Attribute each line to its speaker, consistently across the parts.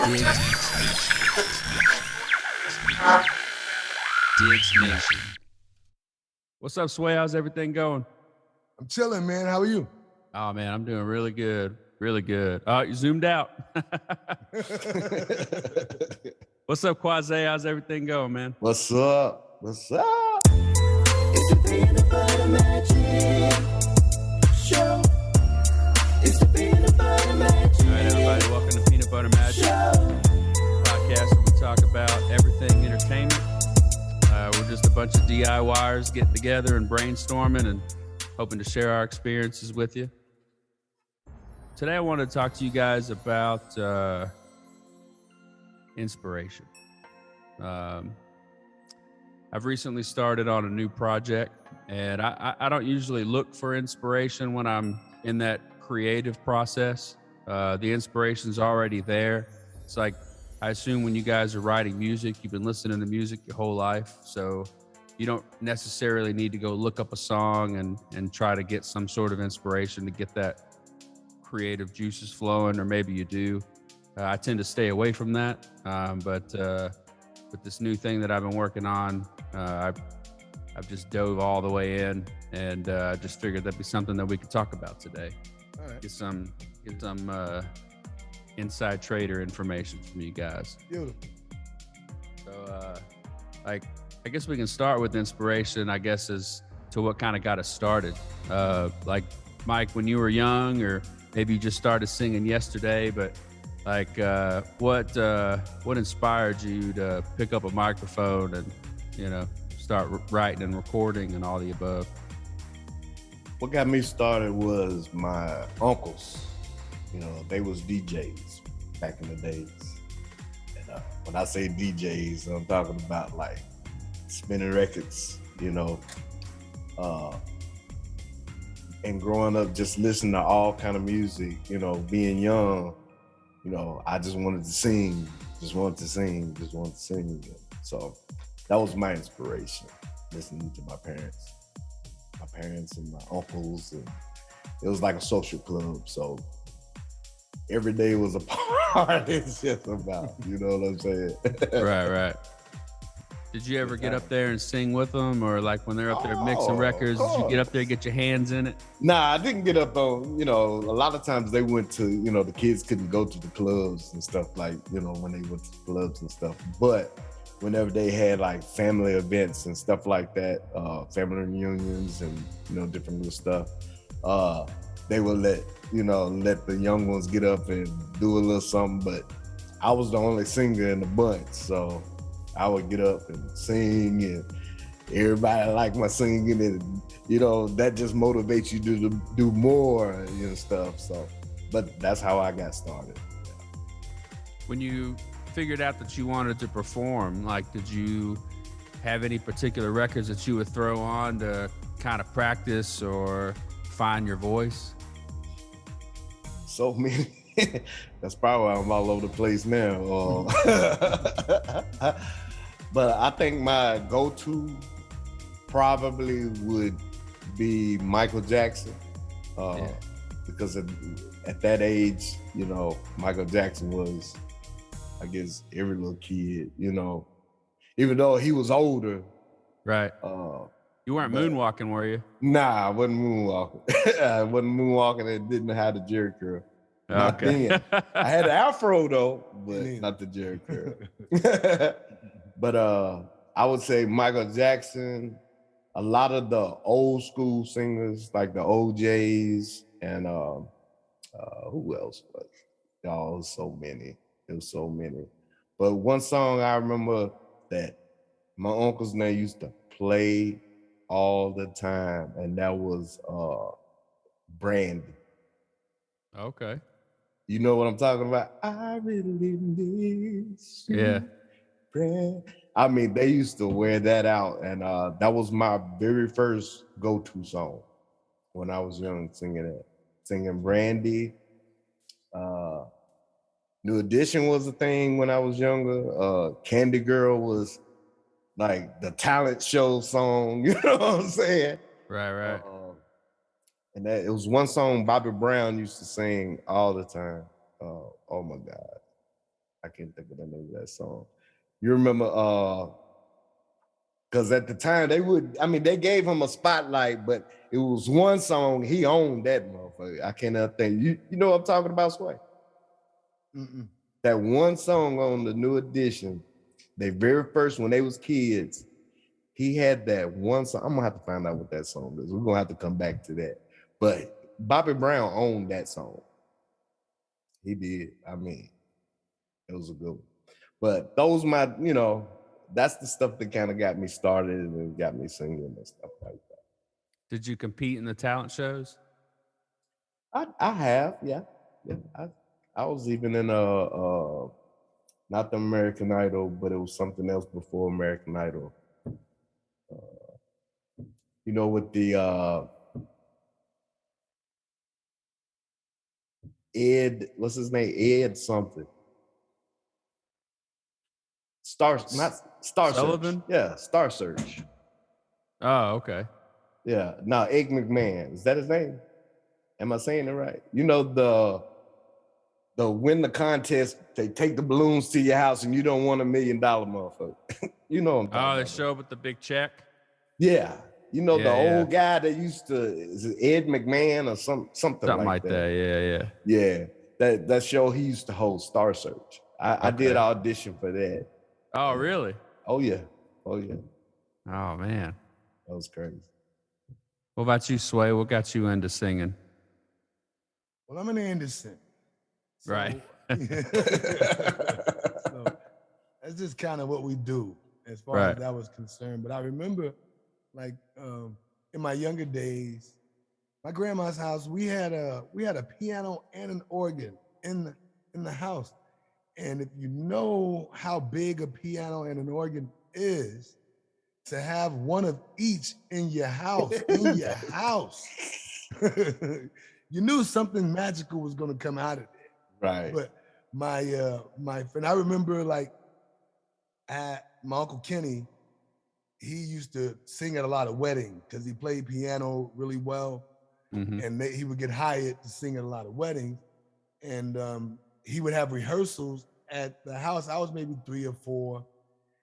Speaker 1: Diggs Nation. What's up, Sway? How's everything going?
Speaker 2: I'm chilling, man. How are you?
Speaker 1: Oh, man, I'm doing really good. Really good. You zoomed out. What's up, Quasi? How's everything going, man?
Speaker 3: What's up? What's up?
Speaker 4: It's the Peanut Butter Magic Show. It's the Peanut Butter Magic
Speaker 1: All right, everybody, welcome to Peanut Butter Magic podcast, where we talk about everything entertainment. We're just a bunch of DIYers getting together and brainstorming and hoping to share our experiences with you. Today, I wanted to talk to you guys about inspiration. I've recently started on a new project, and I don't usually look for inspiration when I'm in that creative process. The inspiration's already there. It's like, I assume when you guys are writing music, you've been listening to music your whole life, so you don't necessarily need to go look up a song and try to get some sort of inspiration to get that creative juices flowing, or maybe you do. I tend to stay away from that, but with this new thing that I've been working on, I've just dove all the way in, and just figured that'd be something that we could talk about today.
Speaker 2: All right.
Speaker 1: Get some inside trader information from you guys.
Speaker 2: Beautiful.
Speaker 1: So, I guess we can start with inspiration, I guess, as to what kind of got us started. Like, Mike, when you were young, or maybe you just started singing yesterday, but like, what inspired you to pick up a microphone and, start writing and recording and all the above?
Speaker 3: What got me started was my uncles. They was DJs back in the days. And when I say DJs, I'm talking about like spinning records, and growing up just listening to all kind of music, being young, I just wanted to sing. So that was my inspiration, listening to my parents and my uncles, and it was like a social club. So every day was a party. It's just about, you know what I'm saying?
Speaker 1: Right. Did you ever get up there and sing with them, or like when they're up there mixing records, did you get up there and get your hands in it?
Speaker 3: Nah, I didn't get up on, a lot of times they went to, the kids couldn't go to the clubs and stuff, like, when they went to the clubs and stuff. But whenever they had like family events and stuff like that, family reunions and, different little stuff, they would let the young ones get up and do a little something. But I was the only singer in the bunch, so I would get up and sing, and everybody liked my singing, and that just motivates you to do more, stuff. So, but that's how I got started.
Speaker 1: When you figured out that you wanted to perform, like, did you have any particular records that you would throw on to kind of practice or find your voice?
Speaker 3: So many. That's probably why I'm all over the place now. But I think my go-to probably would be Michael Jackson. Because at that age, Michael Jackson was, I guess, every little kid, even though he was older.
Speaker 1: Right. You weren't moonwalking, were you?
Speaker 3: Nah, I wasn't moonwalking. I wasn't moonwalking and didn't have the Jerry curl. Not then. I had an afro though, but not the Jerry curl. But I would say Michael Jackson, a lot of the old school singers like the OJs, and who else was? Y'all, it was so many. But one song I remember that my uncles and they used to play all the time, and that was Brandy.
Speaker 1: Okay.
Speaker 3: You know what I'm talking about? I really miss you.
Speaker 1: Yeah.
Speaker 3: Brandy. I mean, they used to wear that out, and that was my very first go-to song when I was young, singing Brandy. New Edition was a thing when I was younger. Candy Girl was like the talent show song, you know what I'm saying?
Speaker 1: Right.
Speaker 3: And that it was one song Bobby Brown used to sing all the time. Oh my God. I can't think of the name of that song. You remember, because at the time they gave him a spotlight, but it was one song, he owned that motherfucker. I cannot think. You know what I'm talking about, Sway?
Speaker 2: Mm-mm.
Speaker 3: That one song on the New Edition, they very first, when they was kids, he had that one song. I'm gonna have to find out what that song is. We're gonna have to come back to that. But Bobby Brown owned that song. He did. I mean, it was a good one. But those that's the stuff that kind of got me started and got me singing and stuff like that.
Speaker 1: Did you compete in the talent shows?
Speaker 3: I have, yeah. I was even in not the American Idol, but it was something else before American Idol. With the Ed, what's his name? Ed something. Star
Speaker 1: Sullivan?
Speaker 3: Search. Yeah, Star Search.
Speaker 1: Oh, okay.
Speaker 3: Yeah. No, Egg McMahon. Is that his name? Am I saying it right? The win the contest, they take the balloons to your house and you don't want $1 million motherfucker. You know what I'm talking
Speaker 1: Oh, they
Speaker 3: about.
Speaker 1: show up with the big check?
Speaker 3: Yeah. The
Speaker 1: Yeah.
Speaker 3: old guy that used to, is it Ed McMahon or something like that? Yeah. That show he used to host, Star Search. I did audition for that.
Speaker 1: Oh, really?
Speaker 3: Oh yeah.
Speaker 1: Oh, man.
Speaker 3: That was crazy.
Speaker 1: What about you, Sway? What got you into singing?
Speaker 2: Well, I'm an Anderson. So,
Speaker 1: Right.
Speaker 2: So that's just kind of what we do as far
Speaker 1: Right.
Speaker 2: as that was concerned. But I remember, in my younger days, my grandma's house, we had a piano and an organ in the house. And if you know how big a piano and an organ is, to have one of each in your house, you knew something magical was going to come out of it.
Speaker 3: Right.
Speaker 2: But my friend, I remember at my Uncle Kenny, he used to sing at a lot of weddings because he played piano really well.
Speaker 1: Mm-hmm.
Speaker 2: And he would get hired to sing at a lot of weddings. And he would have rehearsals at the house. I was maybe 3 or 4.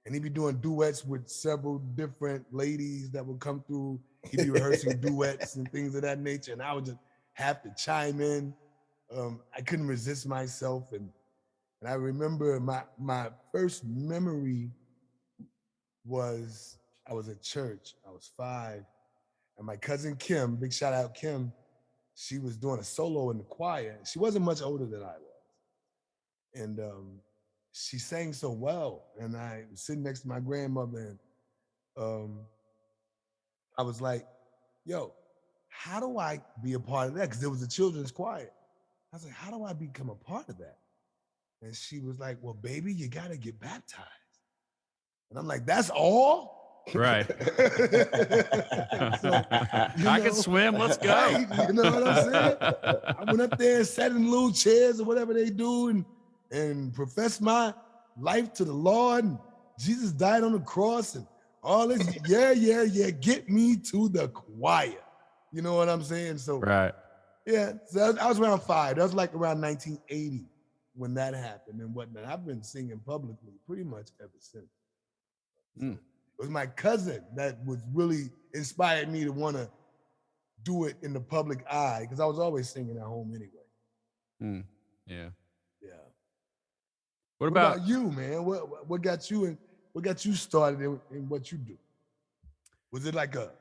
Speaker 2: And he'd be doing duets with several different ladies that would come through. He'd be rehearsing duets and things of that nature. And I would just have to chime in. I couldn't resist myself. And I remember my first memory was I was at church. I was 5. And my cousin Kim, big shout out Kim, she was doing a solo in the choir. She wasn't much older than I was. And she sang so well. And I was sitting next to my grandmother and I was like, yo, how do I be a part of that? Because there was a children's choir. I was like, how do I become a part of that? And she was like, well, baby, you got to get baptized. And I'm like, that's all?
Speaker 1: Right.
Speaker 2: So,
Speaker 1: I can swim. Let's go.
Speaker 2: Right, you know what I'm saying? I went up there and sat in little chairs or whatever they do and professed my life to the Lord. And Jesus died on the cross and all this. Yeah. Get me to the choir. You know what I'm saying? So,
Speaker 1: Right.
Speaker 2: yeah, so I was around 5. That was like around 1980 when that happened and whatnot. I've been singing publicly pretty much ever since.
Speaker 1: Mm.
Speaker 2: It was my cousin that was really inspired me to want to do it in the public eye because I was always singing at home anyway.
Speaker 1: Mm. Yeah.
Speaker 2: Yeah.
Speaker 1: What about
Speaker 2: you, man? What got you and what got you started in what you do? Was it like a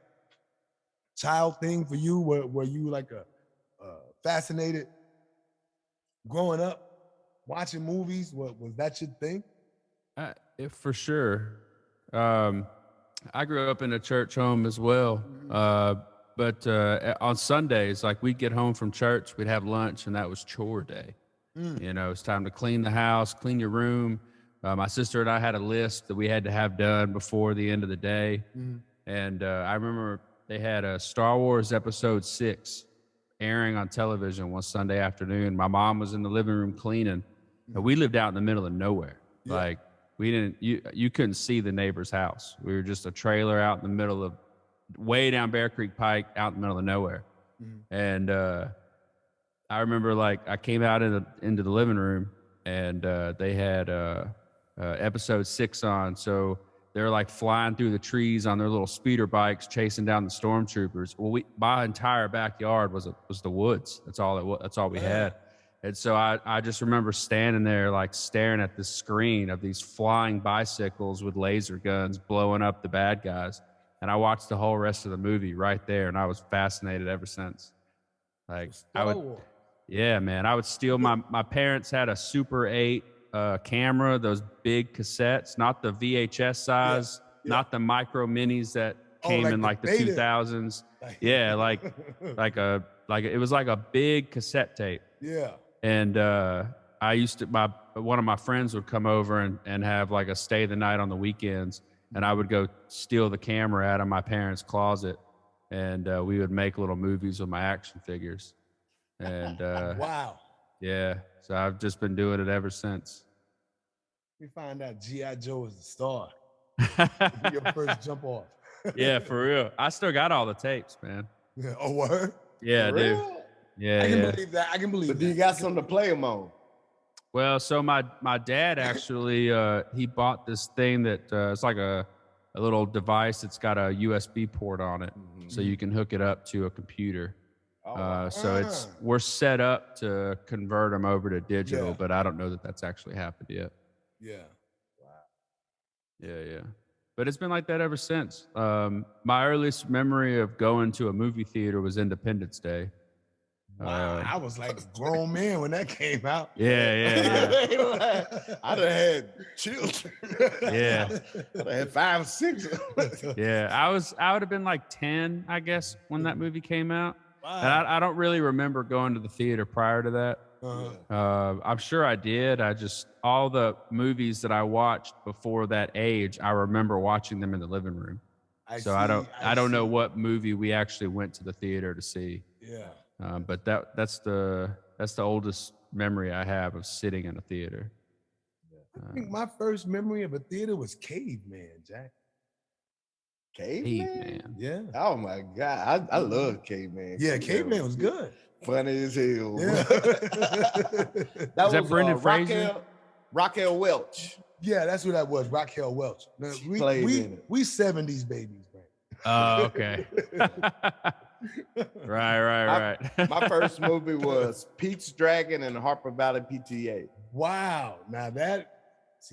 Speaker 2: child thing for you? Were you like a fascinated growing up watching movies? Was that your thing?
Speaker 1: For sure. I grew up in a church home as well. But on Sundays, like we'd get home from church, we'd have lunch, and that was chore day. It's time to clean the house, clean your room. My sister and I had a list that we had to have done before the end of the day. And I remember they had a Star Wars Episode 6 airing on television one Sunday afternoon. My mom was in the living room cleaning, and we lived out in the middle of nowhere.
Speaker 2: Yeah.
Speaker 1: Like you couldn't see the neighbor's house. We were just a trailer out in the middle of way down Bear Creek Pike, out in the middle of nowhere. And I remember like I came out into the living room and they had episode 6 on. So they're like flying through the trees on their little speeder bikes, chasing down the stormtroopers. Well, my entire backyard was the woods. That's all it was. That's all we had. And so I just remember standing there, like staring at the screen of these flying bicycles with laser guns blowing up the bad guys. And I watched the whole rest of the movie right there, and I was fascinated ever since. Like yeah, man, I would steal my parents had a Super 8 camera, those big cassettes, not the VHS size, not the micro minis that came in like the 2000s. Yeah, like it was like a big cassette tape.
Speaker 2: Yeah.
Speaker 1: And I used to, one of my friends would come over and have like a stay the night on the weekends, and I would go steal the camera out of my parents' closet, and we would make little movies with my action figures. And
Speaker 2: wow.
Speaker 1: Yeah, so I've just been doing it ever since.
Speaker 2: We find out G.I. Joe is the star. Your first jump off.
Speaker 1: Yeah, for real. I still got all the tapes, man.
Speaker 2: Yeah. Oh, word?
Speaker 1: Yeah,
Speaker 3: For
Speaker 1: dude.
Speaker 3: real?
Speaker 1: Yeah,
Speaker 2: I can believe that. I can believe
Speaker 3: But
Speaker 2: that.
Speaker 3: do you got something to play them on?
Speaker 1: Well, so my dad actually he bought this thing that it's like a little device that's got a USB port on it, so you can hook it up to a computer. So we're set up to convert them over to digital, but I don't know that that's actually happened yet.
Speaker 2: Yeah.
Speaker 1: Yeah. But it's been like that ever since. My earliest memory of going to a movie theater was Independence Day.
Speaker 2: Wow, I was like a grown man when that came out.
Speaker 1: Yeah.
Speaker 3: I done had children.
Speaker 1: Yeah.
Speaker 3: I had 5 or 6.
Speaker 1: Yeah. I would have been like 10, I guess, when that movie came out.
Speaker 2: Wow.
Speaker 1: And I don't really remember going to the theater prior to that. I'm sure I did. All the movies that I watched before that age, I remember watching them in the living room. I don't know what movie we actually went to the theater to see.
Speaker 2: Yeah.
Speaker 1: But that's the oldest memory I have of sitting in a theater.
Speaker 2: I think my first memory of a theater was Caveman, Jack.
Speaker 3: Caveman?
Speaker 2: Yeah.
Speaker 3: Oh my God. I love Caveman.
Speaker 2: Yeah, Caveman was good.
Speaker 3: Funny as hell.
Speaker 2: Yeah.
Speaker 3: That
Speaker 1: Is that Brendan Fraser?
Speaker 3: Raquel Welch.
Speaker 2: Yeah, that's who that was, Raquel Welch. Now, we
Speaker 3: played in it.
Speaker 2: 70s babies, man.
Speaker 1: Oh, okay. Right.
Speaker 3: My first movie was Pete's Dragon and Harper Valley PTA.
Speaker 2: Wow. Now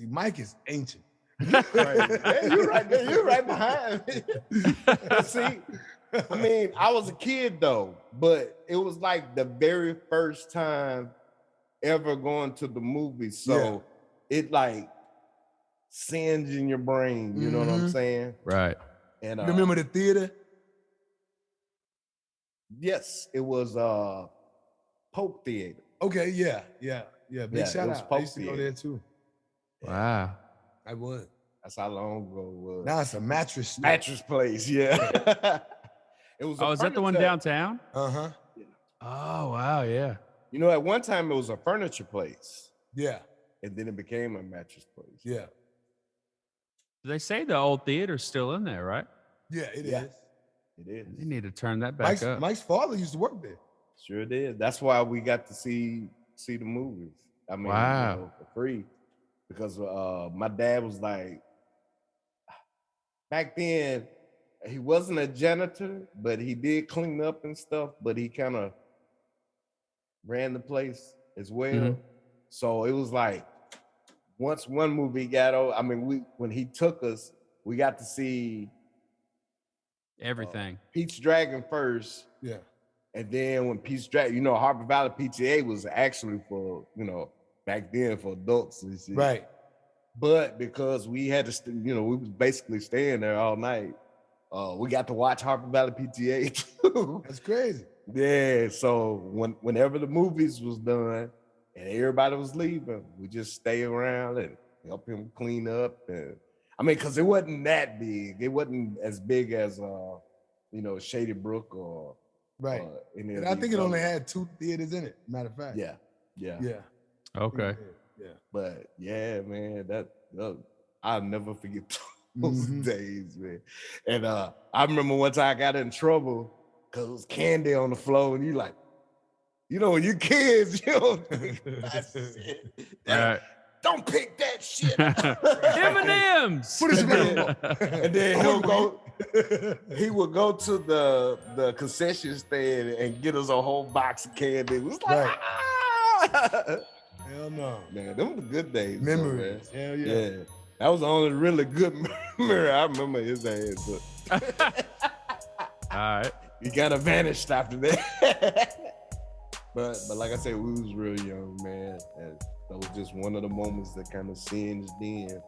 Speaker 2: Mike is ancient.
Speaker 3: Right. Yeah, you're right there. You're right behind me. See, I mean, I was a kid though, but it was like the very first time ever going to the movies. So it like sends in your brain, you know what I'm saying?
Speaker 1: Right.
Speaker 3: And
Speaker 2: Remember the theater?
Speaker 3: Yes, it was Polk Theater.
Speaker 2: Okay, yeah. Big shout
Speaker 3: it was
Speaker 2: out. I
Speaker 3: Polk
Speaker 2: used to go
Speaker 3: Theater.
Speaker 2: there too.
Speaker 1: Wow.
Speaker 2: I would.
Speaker 3: That's how long ago it was.
Speaker 2: Now it's a mattress store.
Speaker 3: Mattress place, yeah. It was.
Speaker 1: Oh, is that the one downtown?
Speaker 2: Uh-huh.
Speaker 1: Oh, wow. Yeah.
Speaker 3: You know, at one time it was a furniture place,
Speaker 2: Yeah.
Speaker 3: and then it became a mattress place.
Speaker 2: Yeah.
Speaker 1: They say the old theater's still in there, right?
Speaker 2: Yeah, it is.
Speaker 3: Yeah. It is.
Speaker 1: You need to turn that back up.
Speaker 2: Mike's father used to work there.
Speaker 3: Sure did. That's why we got to see the movies. I mean,
Speaker 1: Wow.
Speaker 3: for free, because my dad was like, back then, he wasn't a janitor, but he did clean up and stuff. But he kind of ran the place as well.
Speaker 1: Mhm.
Speaker 3: So it was like, once one movie got over, I mean, when he took us, we got to see
Speaker 1: Everything.
Speaker 3: Pete's Dragon first.
Speaker 2: Yeah.
Speaker 3: And then when Pete's Dragon, Harper Valley PTA was actually for, back then for adults and shit.
Speaker 2: Right.
Speaker 3: But because we had to, we was basically staying there all night, we got to watch Harper Valley PTA too.
Speaker 2: That's crazy.
Speaker 3: Yeah. So whenever the movies was done and everybody was leaving, we just stay around and help him clean up. And I mean, because it wasn't that big. It wasn't as big as, Shady Brook or
Speaker 2: Right.
Speaker 3: any
Speaker 2: And
Speaker 3: of
Speaker 2: I
Speaker 3: these
Speaker 2: think it only
Speaker 3: others.
Speaker 2: had 2 theaters in it, matter of fact.
Speaker 3: Yeah.
Speaker 2: Yeah.
Speaker 1: Okay.
Speaker 2: Yeah.
Speaker 3: But yeah, man, I'll never forget those days, man. And I remember one time I got in trouble because it was candy on the floor, and you like, You know, when you kids, you don't think about shit. Like, don't pick that shit up.
Speaker 1: M&M's.
Speaker 2: Put his name
Speaker 3: And then he would go to the concession stand and get us a whole box of candy. It was like,
Speaker 2: Right.
Speaker 3: ah!
Speaker 2: Hell no.
Speaker 3: Man, them were the good days. though,
Speaker 2: Memories.
Speaker 3: man.
Speaker 2: Hell yeah.
Speaker 3: That was the only really good memory I remember his ass, but
Speaker 1: All right.
Speaker 3: he kind of vanished after that. but like I said, we was real young, man. And that was just one of the moments that kind of singed in,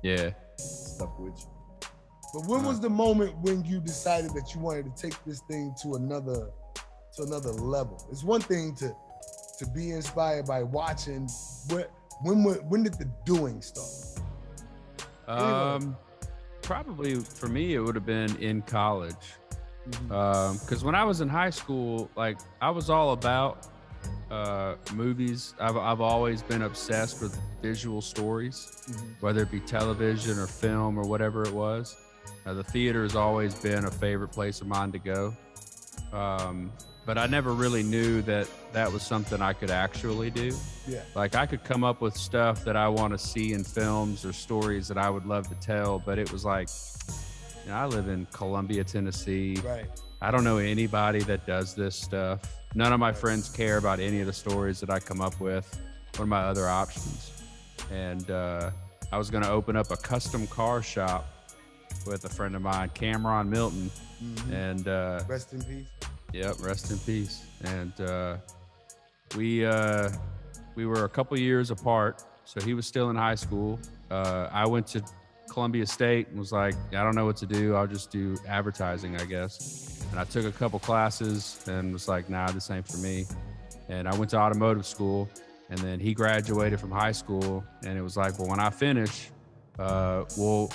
Speaker 1: Yeah.
Speaker 3: stuck with you.
Speaker 2: But when was the moment when you decided that you wanted to take this thing to another level? It's one thing to be inspired by watching, but when did the doing start?
Speaker 1: Probably for me, it would have been in college. Because when I was in high school, like I was all about movies. I've always been obsessed with visual stories, whether it be television or film or whatever it was. The theater has always been a favorite place of mine to go. But I never really knew that was something I could actually do.
Speaker 2: Yeah.
Speaker 1: Like I could come up with stuff that I want to see in films or stories that I would love to tell, but it was like, you know, I live in Columbia, Tennessee.
Speaker 2: Right.
Speaker 1: I don't know anybody that does this stuff. None of my friends care about any of the stories that I come up with. What are my other options? And I was going to open up a custom car shop with a friend of mine, Cameron Milton. And
Speaker 2: Rest in peace.
Speaker 1: yep, rest in peace. And we were a couple years apart, so he was still in high school. I went to Columbia State and was like, I don't know what to do. I'll just do advertising, I guess. And I took a couple classes and was like, nah, this ain't for me. And I went to automotive school, and then he graduated from high school, and it was like, well, when I finish, we'll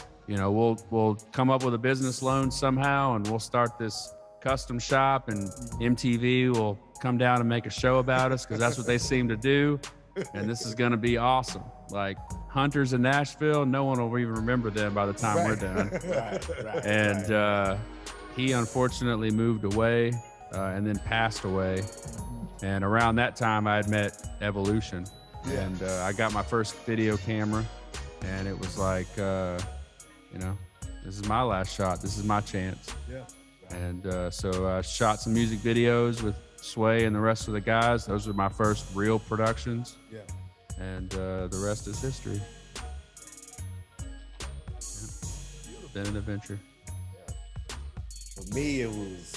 Speaker 1: come up with a business loan somehow, and we'll start this custom shop, and MTV will come down and make a show about us because that's what they seem to do. And this is going to be awesome. Like Hunters in Nashville, no one will even remember them by the time we're done.
Speaker 3: Right.
Speaker 1: And he unfortunately moved away and then passed away. And around that time, I had met Evolution.
Speaker 2: Yeah.
Speaker 1: And I got my first video camera, and it was like, this is my last shot. This is my chance.
Speaker 2: Yeah.
Speaker 1: And so I shot some music videos with Sway and the rest of the guys. Those were my first real productions.
Speaker 2: Yeah.
Speaker 1: And the rest is history. Yeah. Been an adventure.
Speaker 3: For me, it was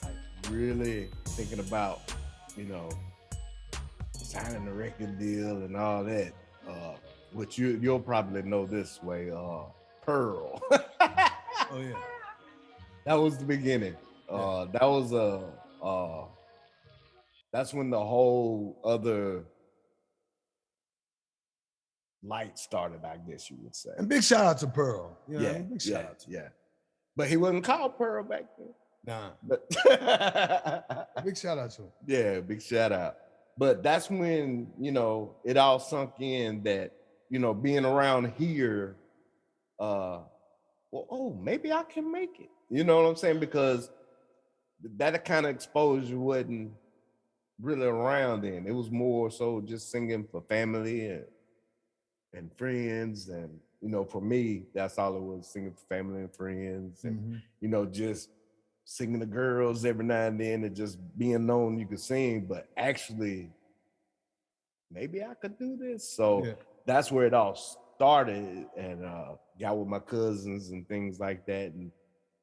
Speaker 3: like really thinking about, signing a record deal and all that. Which you'll probably know this way, Pearl.
Speaker 2: Oh yeah.
Speaker 3: That was the beginning. That was that's when the whole other light started, I guess you would say.
Speaker 2: And big shout out to Pearl. You know,
Speaker 3: Yeah,
Speaker 2: big shout out to
Speaker 3: yeah. But he wasn't called Pearl back then.
Speaker 2: Nah.
Speaker 3: But
Speaker 2: Big shout out to him.
Speaker 3: yeah, big shout out. But that's when, it all sunk in that, being around here, maybe I can make it. You know what I'm saying? Because that kind of exposure wasn't really around then. It was more so just singing for family and friends. And, for me, that's all it was, singing for family and friends. And, just singing to girls every now and then and just being known you could sing. But actually, maybe I could do this. So that's where it all started. And got with my cousins and things like that.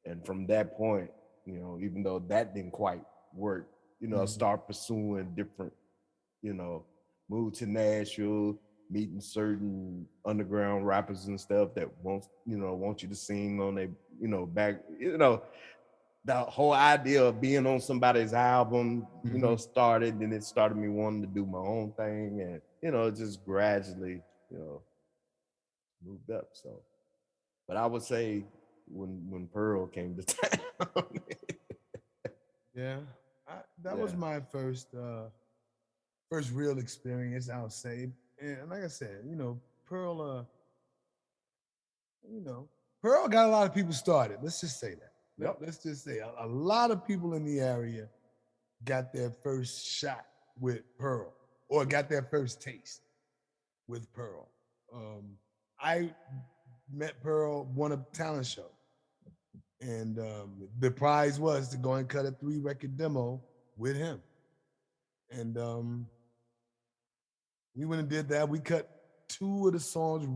Speaker 3: And from that point, even though that didn't quite work, start pursuing different, moved to Nashville, meeting certain underground rappers and stuff that want you to sing on their, back, the whole idea of being on somebody's album, started, and it started me wanting to do my own thing, and, it just gradually, moved up. So, but I would say when Pearl came to town.
Speaker 2: Yeah. That was my first real experience, I'll say. And like I said, Pearl, Pearl got a lot of people started. Let's just say that.
Speaker 3: Yep.
Speaker 2: Let's just say a lot of people in the area got their first shot with Pearl, or got their first taste with Pearl. I met Pearl, won a talent show, and the prize was to go and cut a 3-record demo with him. And we went and did that. We cut 2 of the songs,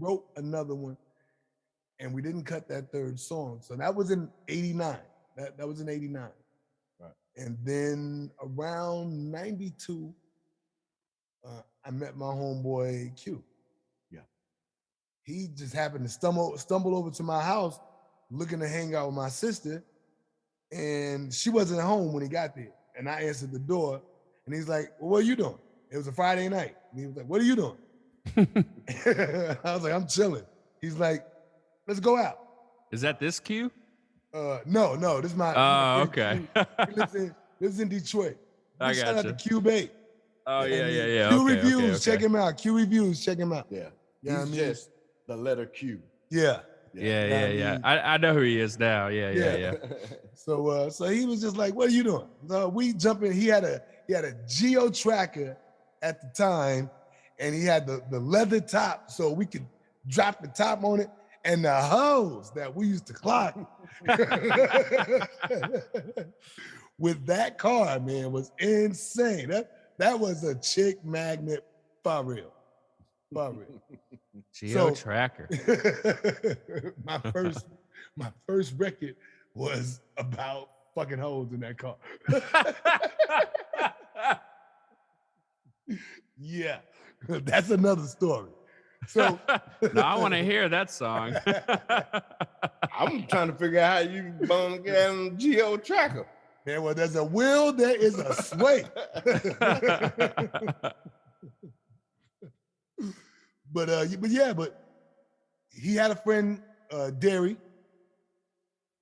Speaker 2: wrote another one, and we didn't cut that 3rd song. So that was in '89. That was in '89.
Speaker 3: Right.
Speaker 2: And then around '92, I met my homeboy Q.
Speaker 3: Yeah.
Speaker 2: He just happened to stumble over to my house looking to hang out with my sister, and she wasn't at home when he got there. And I answered the door, and he's like, "Well, what are you doing?" It was a Friday night. And he was like, "What are you doing?" I was like, "I'm chilling." He's like, "Let's go out."
Speaker 1: Is that this Q?
Speaker 2: No, this is my.
Speaker 1: Oh,
Speaker 2: my friend
Speaker 1: okay.
Speaker 2: Q. He lives in Detroit.
Speaker 1: I
Speaker 2: Big shout out
Speaker 1: gotcha.
Speaker 2: to Q Bait.
Speaker 1: Oh, yeah.
Speaker 2: Q
Speaker 1: Okay,
Speaker 2: Reviews,
Speaker 1: okay.
Speaker 2: check him out. Q Reviews, check him out.
Speaker 3: Yeah.
Speaker 2: You know
Speaker 3: He's
Speaker 2: what I mean?
Speaker 3: just the letter Q.
Speaker 2: Yeah.
Speaker 1: Yeah. I know who he is now. Yeah.
Speaker 2: So he was just like, "What are you doing?" So we jump in. He had a Geo Tracker at the time, and he had the leather top, so we could drop the top on it, and the hose that we used to clock with that car, man, was insane. That was a chick magnet for real.
Speaker 1: Geo
Speaker 2: So-
Speaker 1: Tracker.
Speaker 2: my first record was about fucking hoes in that car. Yeah, that's another story. So
Speaker 1: No, I want to hear that song.
Speaker 3: I'm trying to figure out how you bum getting Geo Tracker.
Speaker 2: man, well, there's a will, there is a sway. But he had a friend, Derry,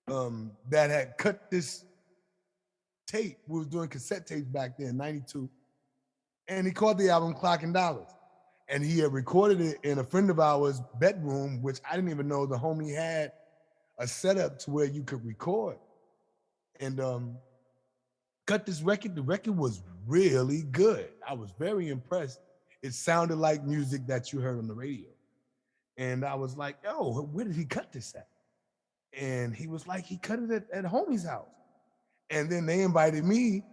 Speaker 2: that had cut this tape. We was doing cassette tapes back then, '92, and he called the album "Clocking Dollars," and he had recorded it in a friend of ours' bedroom, which I didn't even know the homie had a setup to where you could record, and cut this record. The record was really good. I was very impressed. It sounded like music that you heard on the radio. And I was like, "Yo, where did he cut this at?" And he was like, "He cut it at homie's house." And then they invited me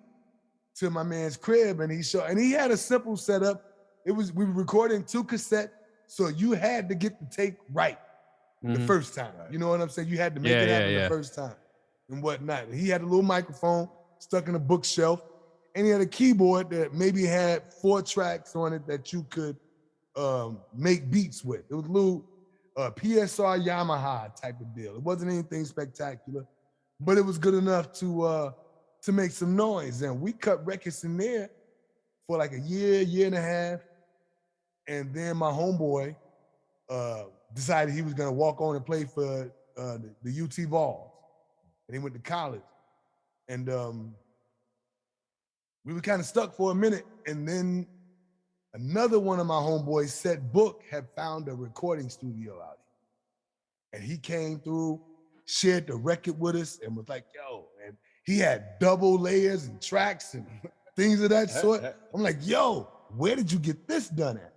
Speaker 2: to my man's crib, and he had a simple setup. We were recording 2 cassettes, so you had to get the take right the first time.
Speaker 3: Right.
Speaker 2: You know what I'm saying? You had to make
Speaker 1: Yeah,
Speaker 2: it happen
Speaker 1: yeah.
Speaker 2: the first time and whatnot. And he had a little microphone stuck in a bookshelf, and he had a keyboard that maybe had 4 tracks on it that you could make beats with. It was a little PSR Yamaha type of deal. It wasn't anything spectacular, but it was good enough to make some noise. And we cut records in there for like a year and a half. And then my homeboy decided he was gonna walk on and play for the UT Vols. And he went to college. And we were kind of stuck for a minute. And then another one of my homeboys, Set Book, had found a recording studio out here. And he came through, shared the record with us, and was like, "Yo," and he had double layers and tracks and things of that sort. I'm like, "Yo, where did you get this done at?"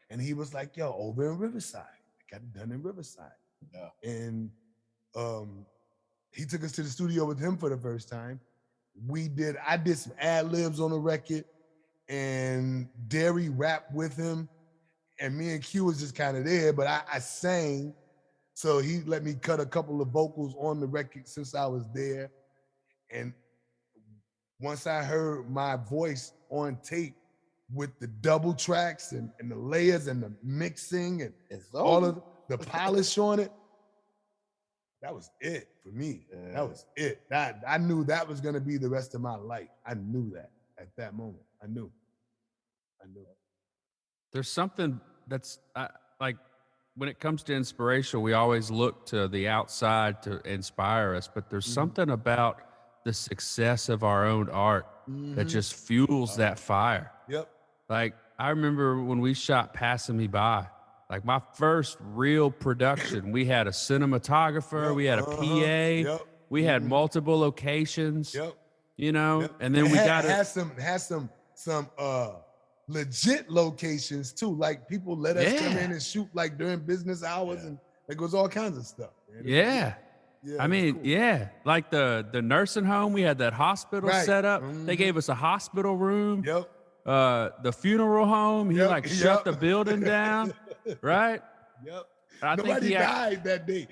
Speaker 2: And he was like, "Yo, over in Riverside. I got it done in Riverside."
Speaker 3: Yeah.
Speaker 2: And he took us to the studio with him for the first time. I did some ad libs on the record, and Derry rapped with him, and me and Q was just kind of there, but I sang, so he let me cut a couple of vocals on the record since I was there. And once I heard my voice on tape with the double tracks and the layers and the mixing and
Speaker 3: It's
Speaker 2: all
Speaker 3: over.
Speaker 2: of the polish on it, that was it for me.
Speaker 3: Yeah.
Speaker 2: That was it. I knew that was gonna be the rest of my life. I knew that at that moment. I knew.
Speaker 1: There's something that's like when it comes to inspiration, we always look to the outside to inspire us, but there's something about the success of our own art that just fuels that fire.
Speaker 2: Yep.
Speaker 1: Like I remember when we shot Passing Me By, like my first real production, we had a cinematographer, we had a PA,
Speaker 2: Yep.
Speaker 1: we had multiple locations.
Speaker 2: Yep.
Speaker 1: you know,
Speaker 2: Yep.
Speaker 1: and then we got it.
Speaker 2: has some legit locations too. Like people let us come in and shoot like during business hours, and there goes all kinds of stuff. Man.
Speaker 1: Yeah.
Speaker 2: Yeah,
Speaker 1: I
Speaker 2: it was
Speaker 1: mean,
Speaker 2: cool.
Speaker 1: yeah, like the nursing home, we had that hospital
Speaker 2: Right.
Speaker 1: set up. They gave us a hospital room.
Speaker 2: Yep.
Speaker 1: The funeral home, he
Speaker 2: Yep,
Speaker 1: like shut
Speaker 2: yep.
Speaker 1: the building down, right?
Speaker 2: Yep.
Speaker 1: I think
Speaker 2: Nobody
Speaker 1: he had-
Speaker 2: died that day.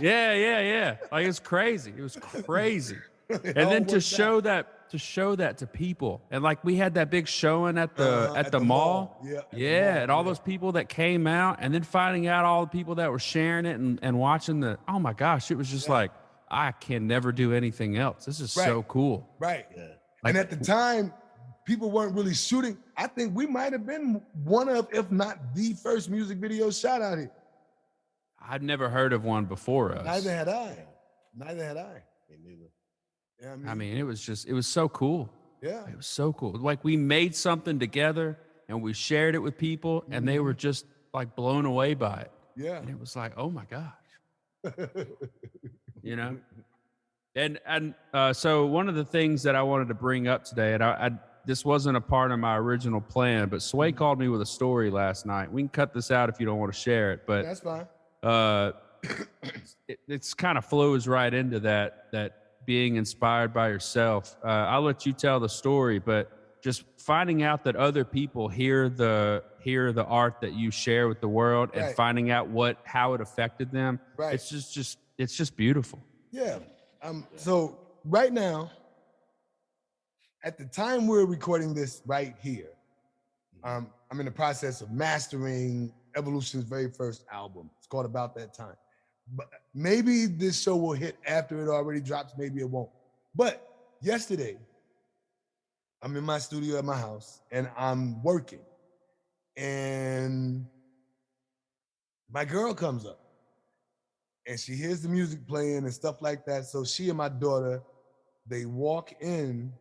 Speaker 1: Yeah. Like it's crazy. It was crazy. And then to show that to people, and like we had that big showing at the mall.
Speaker 2: Yeah. at the
Speaker 1: Yeah,
Speaker 2: mall,
Speaker 1: and all those people that came out, and then finding out all the people that were sharing it and watching oh my gosh, it was just like, I can never do anything else. This is so cool.
Speaker 2: Right.
Speaker 3: Yeah.
Speaker 1: Like-
Speaker 2: And at the time, people weren't really shooting. I think we might have been one of, if not the first music video shot out here.
Speaker 1: I'd never heard of one before us.
Speaker 2: Neither had I. Neither had I.
Speaker 3: Me neither.
Speaker 2: Yeah,
Speaker 1: I mean, it was so cool.
Speaker 2: yeah.
Speaker 1: It was so cool. Like we made something together and we shared it with people, and they were just like blown away by it.
Speaker 2: Yeah.
Speaker 1: And it was like, oh my gosh, you know? And so one of the things that I wanted to bring up today, and I this wasn't a part of my original plan, but Sway called me with a story last night. We can cut this out if you don't want to share it, but
Speaker 2: That's fine.
Speaker 1: it's kind of flows right into that being inspired by yourself. I'll let you tell the story, but just finding out that other people hear the art that you share with the world, and
Speaker 2: Right.
Speaker 1: finding out how it affected them.
Speaker 2: Right.
Speaker 1: It's just beautiful.
Speaker 2: Yeah. So right now, at the time we're recording this right here, I'm in the process of mastering Evolution's very first album. It's called About That Time. But maybe this show will hit after it already drops, maybe it won't. But yesterday, I'm in my studio at my house and I'm working. And my girl comes up and she hears the music playing and stuff like that. So she and my daughter, they walk in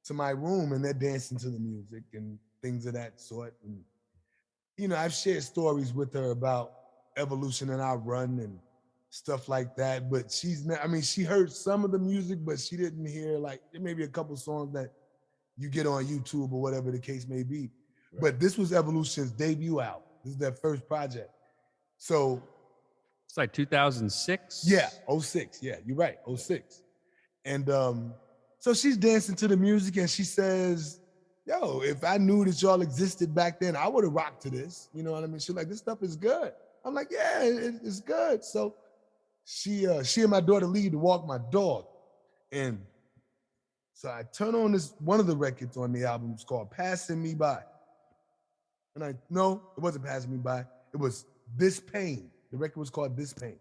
Speaker 2: to my room and they're dancing to the music and things of that sort. And, you know, I've shared stories with her about Evolution and our run and stuff like that. But she heard some of the music, but she didn't hear like maybe a couple songs that you get on YouTube or whatever the case may be.
Speaker 3: Right.
Speaker 2: But this was Evolution's debut album. This is their first project. So
Speaker 1: It's like 2006.
Speaker 2: yeah, 06. Yeah, you're right, 06. And so she's dancing to the music and she says, yo, if I knew that y'all existed back then, I would have rocked to this. You know what I mean? She's like, this stuff is good. I'm like, yeah, it's good. So she and my daughter leave to walk my dog. And so I turn on one of the records on the album. It's called Passing Me By. And no, it wasn't Passing Me By. It was This Pain. The record was called This Pain.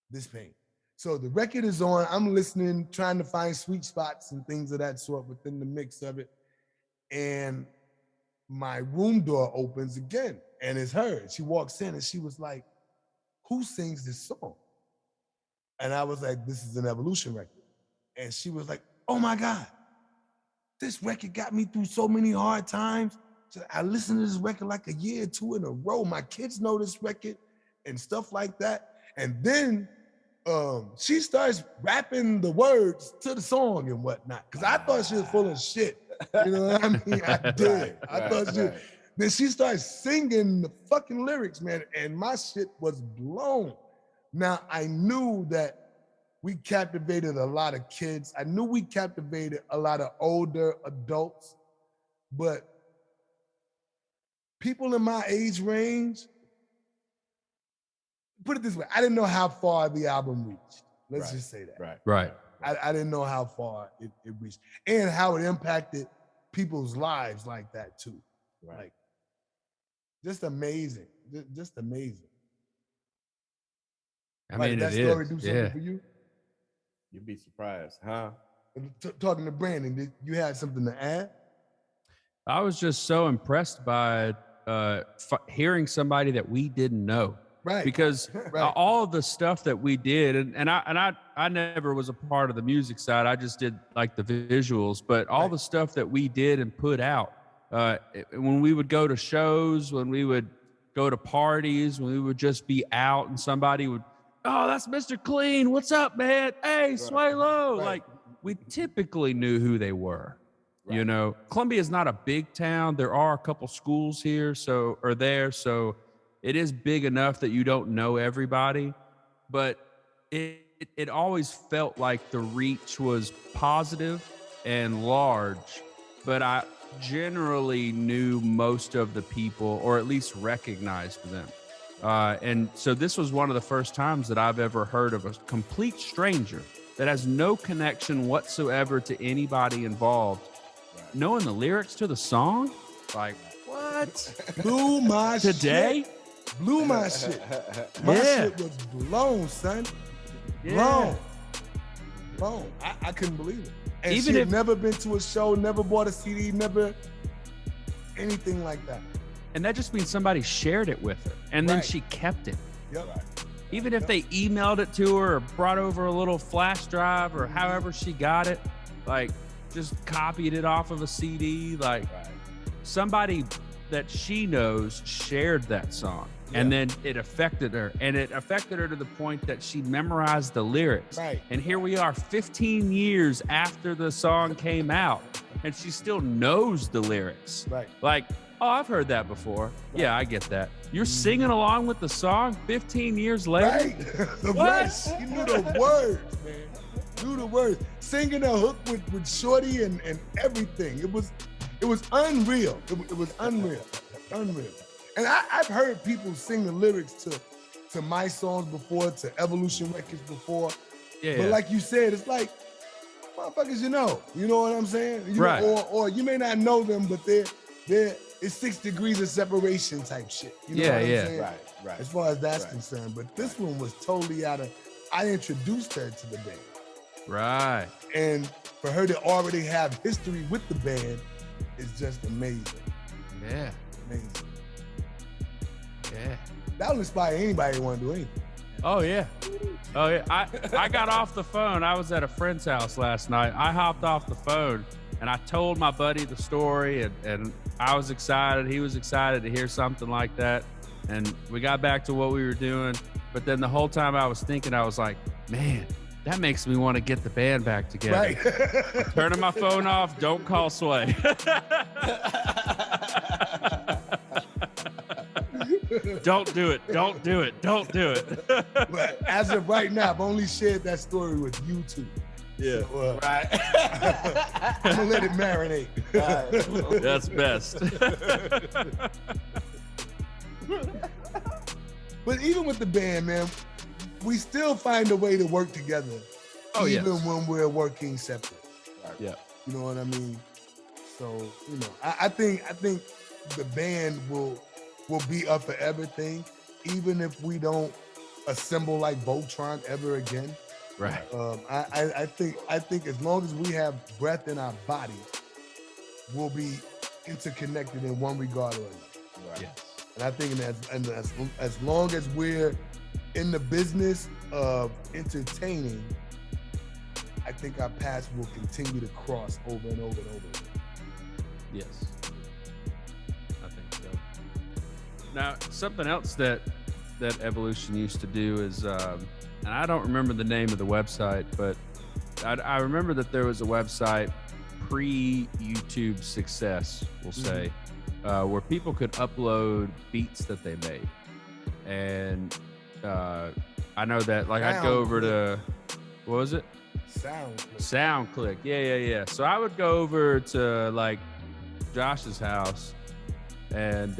Speaker 2: This Pain. So the record is on. I'm listening, trying to find sweet spots and things of that sort within the mix of it. And my room door opens again, and it's her. She walks in, and she was like, who sings this song? And I was like, this is an Evolution record. And she was like, oh my God, this record got me through so many hard times. She said, I listened to this record like a year or two in a row. My kids know this record and stuff like that. And then she starts rapping the words to the song and whatnot. Because I thought she was full of shit. You know what I mean? I did. I thought she. Then she starts singing the fucking lyrics, man, and my shit was blown. Now I knew that we captivated a lot of kids. I knew we captivated a lot of older adults, but people in my age range, put it this way, I didn't know how far the album reached. Let's just say that.
Speaker 1: Right.
Speaker 2: I didn't know how far it reached and how it impacted people's lives like that too.
Speaker 3: Right.
Speaker 2: Like, just amazing. Just amazing.
Speaker 1: I
Speaker 2: Like,
Speaker 1: mean,
Speaker 2: that
Speaker 1: it
Speaker 2: story
Speaker 1: is.
Speaker 2: do something
Speaker 1: Yeah.
Speaker 2: for you?
Speaker 3: You'd be surprised, huh?
Speaker 2: Talking to Brandon, did you have something to add?
Speaker 1: I was just so impressed by hearing somebody that we didn't know.
Speaker 2: Right.
Speaker 1: Because
Speaker 2: Right.
Speaker 1: all the stuff that we did, and I never was a part of the music side. I just did like the visuals, but all
Speaker 2: Right.
Speaker 1: the stuff that we did and put out, when we would go to shows, when we would go to parties, when we would just be out and somebody would, oh, that's Mr. Clean. What's up, man? Hey, Sway Low.
Speaker 2: Right.
Speaker 1: Like we typically knew who they were. You
Speaker 3: Right.
Speaker 1: know, Columbia is not a big town. There are a couple schools here, so it is big enough that you don't know everybody, but it always felt like the reach was positive and large, but I generally knew most of the people, or at least recognized them. And so this was one of the first times that I've ever heard of a complete stranger that has no connection whatsoever to anybody involved, knowing the lyrics to the song. Like, what?
Speaker 2: Blew my
Speaker 1: Today?
Speaker 2: shit. Blew my shit. My
Speaker 1: Yeah.
Speaker 2: shit was blown, son.
Speaker 1: Yeah.
Speaker 2: Blown. I couldn't believe it. And
Speaker 1: Even
Speaker 2: she
Speaker 1: if-
Speaker 2: had never been to a show, never bought a CD, never anything like that.
Speaker 1: And that just means somebody shared it with her, and then
Speaker 2: Right.
Speaker 1: she kept it.
Speaker 2: Yep.
Speaker 1: Even if they emailed it to her or brought over a little flash drive or however she got it, like just copied it off of a CD, like somebody that she knows shared that song. And then it affected her. And it affected her to the point that she memorized the lyrics.
Speaker 2: Right.
Speaker 1: And here we are 15 years after the song came out, and she still knows the lyrics.
Speaker 2: Right.
Speaker 1: Like, oh, I've heard that before. Yeah, I get that. You're singing along with the song 15 years later?
Speaker 2: Right. Right. She knew the words, man. Knew the words. Singing the hook with Shorty and everything. It was unreal. It was unreal. Unreal. And I've heard people sing the lyrics to my songs before, to Evolution Records before.
Speaker 1: Yeah.
Speaker 2: But like you said, it's like, motherfuckers, you know what I'm saying? You know,
Speaker 1: Right.
Speaker 2: or you may not know them, but it's 6 degrees of separation type shit. You know
Speaker 1: Yeah,
Speaker 2: what I'm
Speaker 1: yeah.
Speaker 2: saying?
Speaker 3: Right.
Speaker 2: As far as that's
Speaker 3: Right.
Speaker 2: concerned. But this one was totally I introduced her to the band.
Speaker 1: Right.
Speaker 2: And for her to already have history with the band is just amazing.
Speaker 1: Yeah.
Speaker 2: Amazing.
Speaker 1: Yeah.
Speaker 2: That would inspire anybody to want to do anything.
Speaker 1: Oh yeah. Oh yeah. I got off the phone. I was at a friend's house last night. I hopped off the phone and I told my buddy the story, and I was excited. He was excited to hear something like that. And we got back to what we were doing. But then the whole time I was thinking, I was like, man, that makes me want to get the band back together.
Speaker 2: Right.
Speaker 1: Turning my phone off. Don't call Sway. Don't do it. Don't do it. Don't do it.
Speaker 2: But as of right now, I've only shared that story with you two.
Speaker 1: Yeah.
Speaker 2: So,
Speaker 3: Right.
Speaker 2: I'm gonna let it marinate.
Speaker 1: That's best.
Speaker 2: But even with the band, man, we still find a way to work together.
Speaker 1: Oh,
Speaker 2: even
Speaker 1: yes.
Speaker 2: when we're working separate.
Speaker 1: Yeah.
Speaker 2: You know what I mean? So, I think the band will be a forever thing, even if we don't assemble like Voltron ever again.
Speaker 1: Right.
Speaker 2: I think as long as we have breath in our body, we'll be interconnected in one regard or another.
Speaker 3: Right.
Speaker 1: Yes.
Speaker 2: And I think as long as we're in the business of entertaining, I think our paths will continue to cross over and over and over again.
Speaker 1: Yes. I think so. Now, something else that Evolution used to do is, and I don't remember the name of the website, but I remember that there was a website pre-YouTube success, we'll say, where people could upload beats that they made. And I know that, like, I'd go over to, what was it? SoundClick. Yeah. So I would go over to like Josh's house, and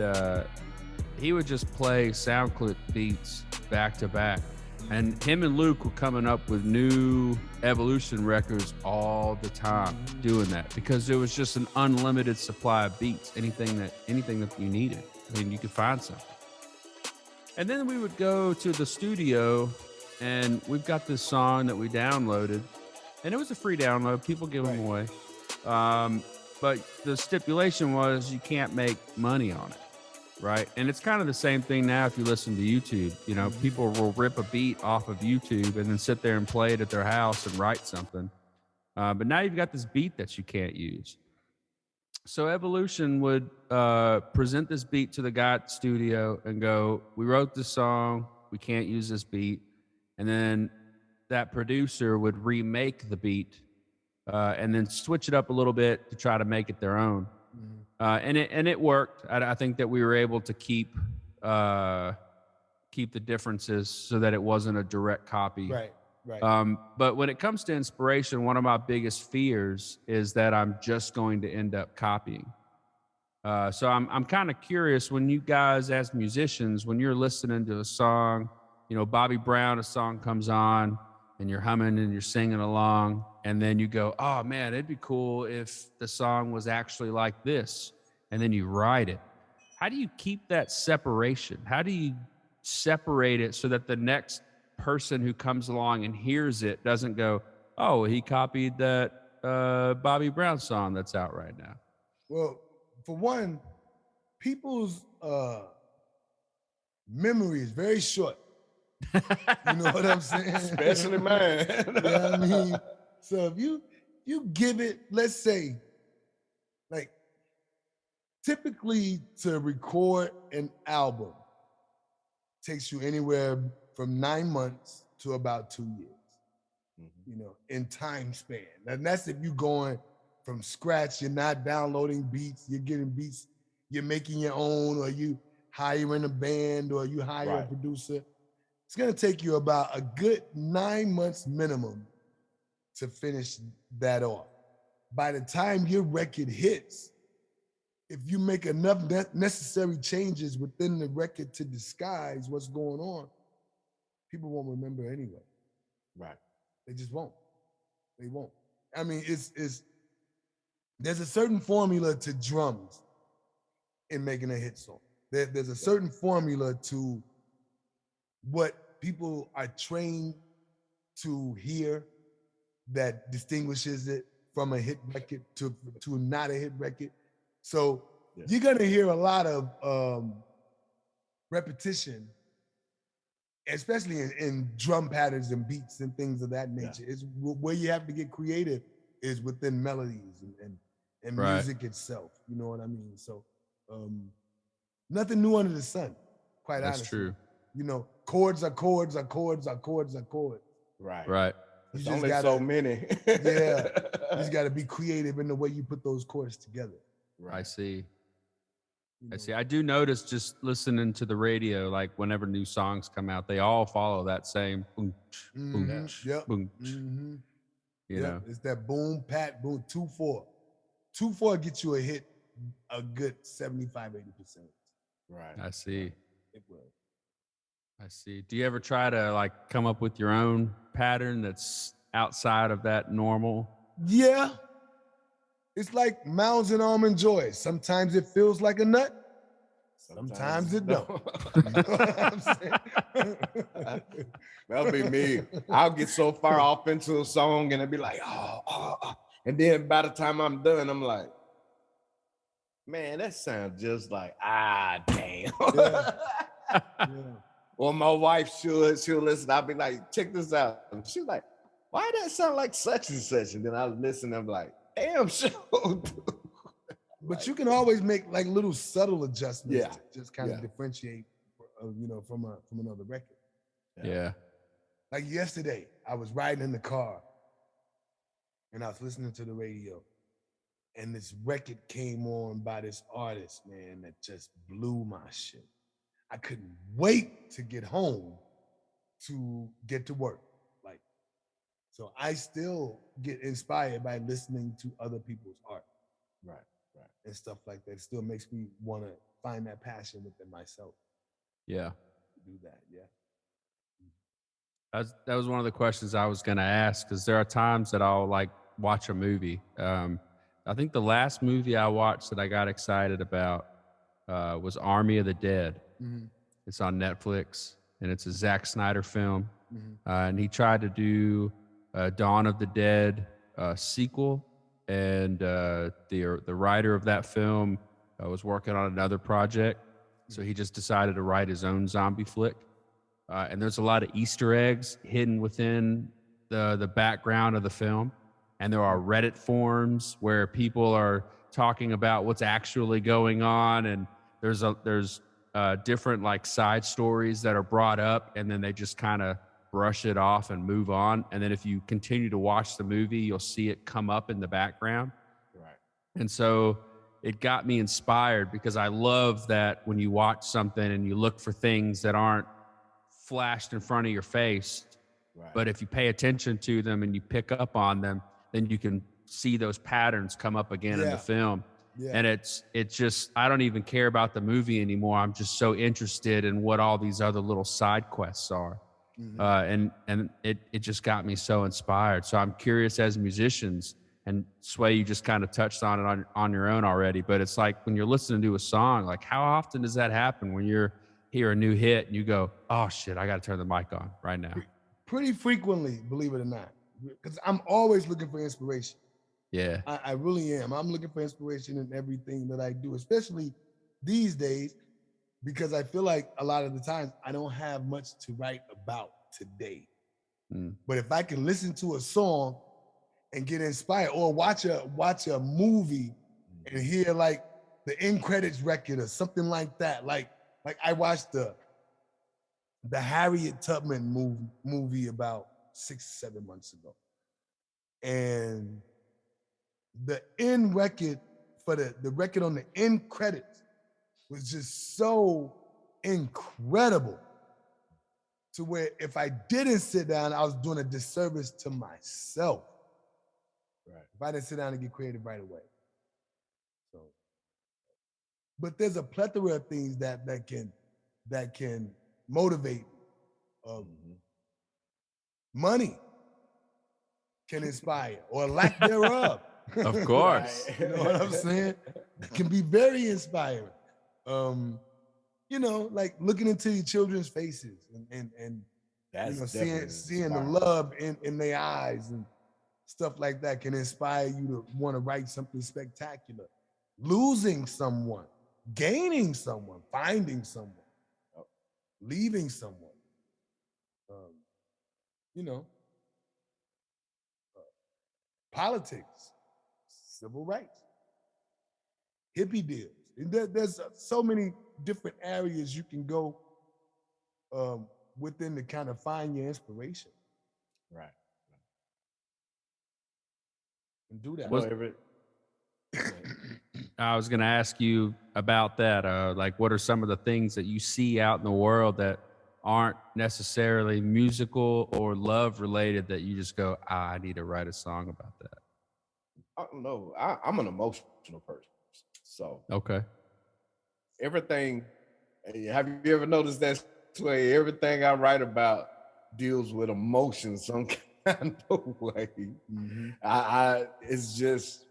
Speaker 1: he would just play SoundClick beats back to back. And him and Luke were coming up with new Evolution records all the time, doing that, because there was just an unlimited supply of beats. Anything that you needed, I mean, you could find something. And then we would go to the studio, and we've got this song that we downloaded, and it was a free download. People give them away. But the stipulation was you can't make money on it, right? And it's kind of the same thing now if you listen to YouTube. You know, people will rip a beat off of YouTube and then sit there and play it at their house and write something. But now you've got this beat that you can't use. So Evolution would present this beat to the guy at the studio and go, we wrote this song, we can't use this beat. And then that producer would remake the beat and then switch it up a little bit to try to make it their own. And it worked. I think that we were able to keep the differences so that it wasn't a direct copy.
Speaker 2: Right.
Speaker 1: But when it comes to inspiration, one of my biggest fears is that I'm just going to end up copying. So I'm kind of curious, when you guys as musicians, when you're listening to a song, you know, Bobby Brown, a song comes on and you're humming and you're singing along, and then you go, oh man, it'd be cool if the song was actually like this. And then you write it. How do you keep that separation? How do you separate it so that the next person who comes along and hears it doesn't go, oh, he copied that Bobby Brown song that's out right now?
Speaker 2: Well, for one, people's memory is very short. You know what I'm saying?
Speaker 3: Especially mine.
Speaker 2: You know what I mean? So if you give it, let's say, like, typically to record an album takes you anywhere from 9 months to about 2 years, you know, in time span. And that's if you're going from scratch, you're not downloading beats, you're getting beats, you're making your own, or you hiring a band, or you hire a producer. It's gonna take you about a good 9 months minimum to finish that off. By the time your record hits, if you make enough necessary changes within the record to disguise what's going on, people won't remember anyway.
Speaker 3: Right.
Speaker 2: They just won't. They won't. I mean, there's a certain formula to drums in making a hit song. There's a certain formula to what people are trained to hear that distinguishes it from a hit record to not a hit record. So you're gonna hear a lot of repetition, especially in drum patterns and beats and things of that nature. It's where you have to get creative is within melodies and music itself. You know what I mean? So nothing new under the sun, quite honestly.
Speaker 1: That's true.
Speaker 2: You know, chords are chords are chords are chords are chords.
Speaker 3: Right.
Speaker 2: You
Speaker 3: There's
Speaker 2: just
Speaker 3: only
Speaker 2: gotta,
Speaker 3: so many.
Speaker 2: You just got to be creative in the way you put those chords together.
Speaker 1: I see.
Speaker 2: You know?
Speaker 1: I see. I do notice just listening to the radio, like whenever new songs come out, they all follow that same boom, boom, boom. You know,
Speaker 2: it's that boom, pat, boom, 2/4. 2/4 gets you a hit a good 75, 80%.
Speaker 3: Right.
Speaker 1: I see.
Speaker 2: It will.
Speaker 1: I see. Do you ever try to like come up with your own pattern that's outside of that normal?
Speaker 2: Yeah. It's like Mounds and Almond Joy. Sometimes it feels like a nut. Sometimes it don't. You know what I'm saying?
Speaker 3: That'll be me. I'll get so far off into a song and it'll be like, and then by the time I'm done, I'm like, man, that sounds just like, damn.
Speaker 2: Yeah.
Speaker 3: Or my wife, she'll listen. I'll be like, check this out. And she's like, why that sound like such and such? And then I listen, I'm like, damn, sure.
Speaker 2: But you can always make like little subtle adjustments to just kind of differentiate, you know, from another record.
Speaker 1: Yeah.
Speaker 2: Like yesterday, I was riding in the car and I was listening to the radio, and this record came on by this artist, man, that just blew my shit. I couldn't wait to get home to get to work. Like, so I still get inspired by listening to other people's art.
Speaker 3: Right.
Speaker 2: And stuff like that. It still makes me want to find that passion within myself.
Speaker 1: Yeah.
Speaker 2: Do that. Yeah.
Speaker 1: That was one of the questions I was going to ask, because there are times that I'll like watch a movie. I think the last movie I watched that I got excited about was Army of the Dead.
Speaker 2: Mm-hmm.
Speaker 1: It's on Netflix, and it's a Zack Snyder film.
Speaker 2: Mm-hmm.
Speaker 1: And he tried to do Dawn of the Dead sequel, and the writer of that film was working on another project, so he just decided to write his own zombie flick. And there's a lot of Easter eggs hidden within the background of the film, and there are Reddit forums where people are talking about what's actually going on, and there's different like side stories that are brought up, and then they just kind of brush it off and move on. And then if you continue to watch the movie, you'll see it come up in the background.
Speaker 3: Right.
Speaker 1: And so it got me inspired because I love that when you watch something and you look for things that aren't flashed in front of your face,
Speaker 3: Right.
Speaker 1: but if you pay attention to them and you pick up on them, then you can see those patterns come up again in
Speaker 2: Yeah.
Speaker 1: the film.
Speaker 2: Yeah.
Speaker 1: And it's just, I don't even care about the movie anymore. I'm just so interested in what all these other little side quests are.
Speaker 2: Mhm.
Speaker 1: And it just got me so inspired. So I'm curious, as musicians, and Sway, you just kind of touched on it on your own already, but it's like when you're listening to a song, like how often does that happen when you're hear a new hit and you go, oh shit, I got to turn the mic on right now?
Speaker 2: Pretty frequently, believe it or not, because I'm always looking for inspiration.
Speaker 1: Yeah.
Speaker 2: I really am. I'm looking for inspiration in everything that I do, especially these days, because I feel like a lot of the times I don't have much to write about today.
Speaker 1: Mm.
Speaker 2: But if I can listen to a song and get inspired, or watch a movie and hear like the end credits record or something like that, like I watched the Harriet Tubman movie about 6-7 months ago, and the end record for the record on the end credits was just so incredible to where if I didn't sit down, I was doing a disservice to myself.
Speaker 3: Right.
Speaker 2: If I didn't sit down and get creative right away. So, but there's a plethora of things that can motivate. Money can inspire, or lack thereof.
Speaker 1: Of course.
Speaker 2: You know what I'm saying? It can be very inspiring. You know, like looking into your children's faces and
Speaker 3: That's
Speaker 2: you know,
Speaker 3: definitely
Speaker 2: seeing the
Speaker 3: inspiring.
Speaker 2: love in their eyes and stuff like that can inspire you to want to write something spectacular. Losing someone, gaining someone, finding someone, leaving someone. You know, politics, civil rights, hippie deals. And there's so many different areas you can go within to kind of find your inspiration
Speaker 3: Right.
Speaker 2: and do that.
Speaker 3: I know every.
Speaker 1: I was going to ask you about that. Like, what are some of the things that you see out in the world that aren't necessarily musical or love related that you just go, I need to write a song about that?
Speaker 3: I don't know. I'm an emotional person, so
Speaker 1: Okay.
Speaker 3: everything. Have you ever noticed that way? Everything I write about deals with emotion some kind of way. I it's just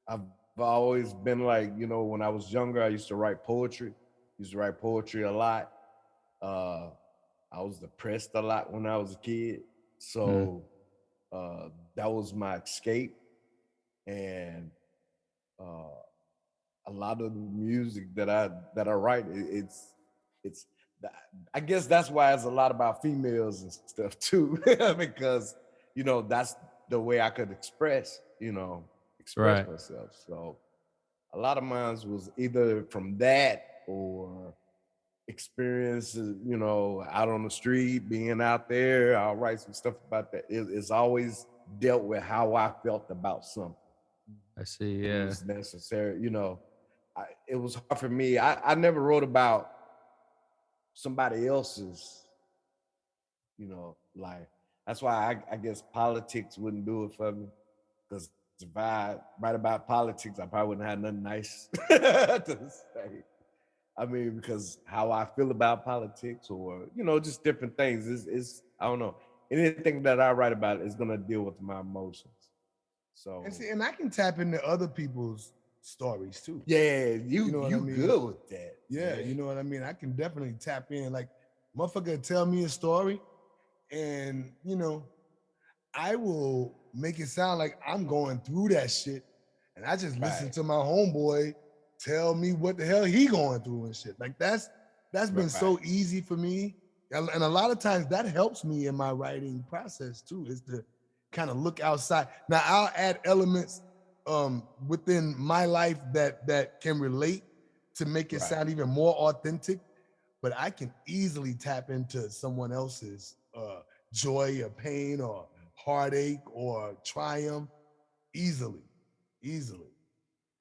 Speaker 3: I've always been like, you know, when I was younger, I used to write poetry. A lot. I was depressed a lot when I was a kid, so that was my escape. And a lot of the music that I write, it's I guess that's why it's a lot about females and stuff too, because you know that's the way I could express
Speaker 1: Right.
Speaker 3: myself. So a lot of mine was either from that or experiences, you know, out on the street, being out there. I'll write some stuff about that. It's always dealt with how I felt about something.
Speaker 1: I see.
Speaker 3: It
Speaker 1: Yeah.
Speaker 3: was necessary, you know. It was hard for me. I never wrote about somebody else's, you know, life. That's why I guess politics wouldn't do it for me, because if I write about politics, I probably wouldn't have nothing nice to say. I mean, because how I feel about politics, or you know, just different things. Is I don't know. Anything that I write about is gonna deal with my emotions. So
Speaker 2: And see, and I can tap into other people's stories too.
Speaker 3: yeah, you
Speaker 2: know what I mean?
Speaker 3: good with that.
Speaker 2: Yeah,
Speaker 3: man.
Speaker 2: you know what I mean? I can definitely tap in. Like, motherfucker tell me a story, and you know, I will make it sound like I'm going through that shit. And I just listen
Speaker 3: Right.
Speaker 2: to my homeboy tell me what the hell he going through and shit. Like that's been so
Speaker 3: Right.
Speaker 2: easy for me. And a lot of times that helps me in my writing process too, is to kind of look outside. Now I'll add elements within my life that can relate to make it
Speaker 3: Right.
Speaker 2: sound even more authentic, but I can easily tap into someone else's joy or pain or heartache or triumph easily.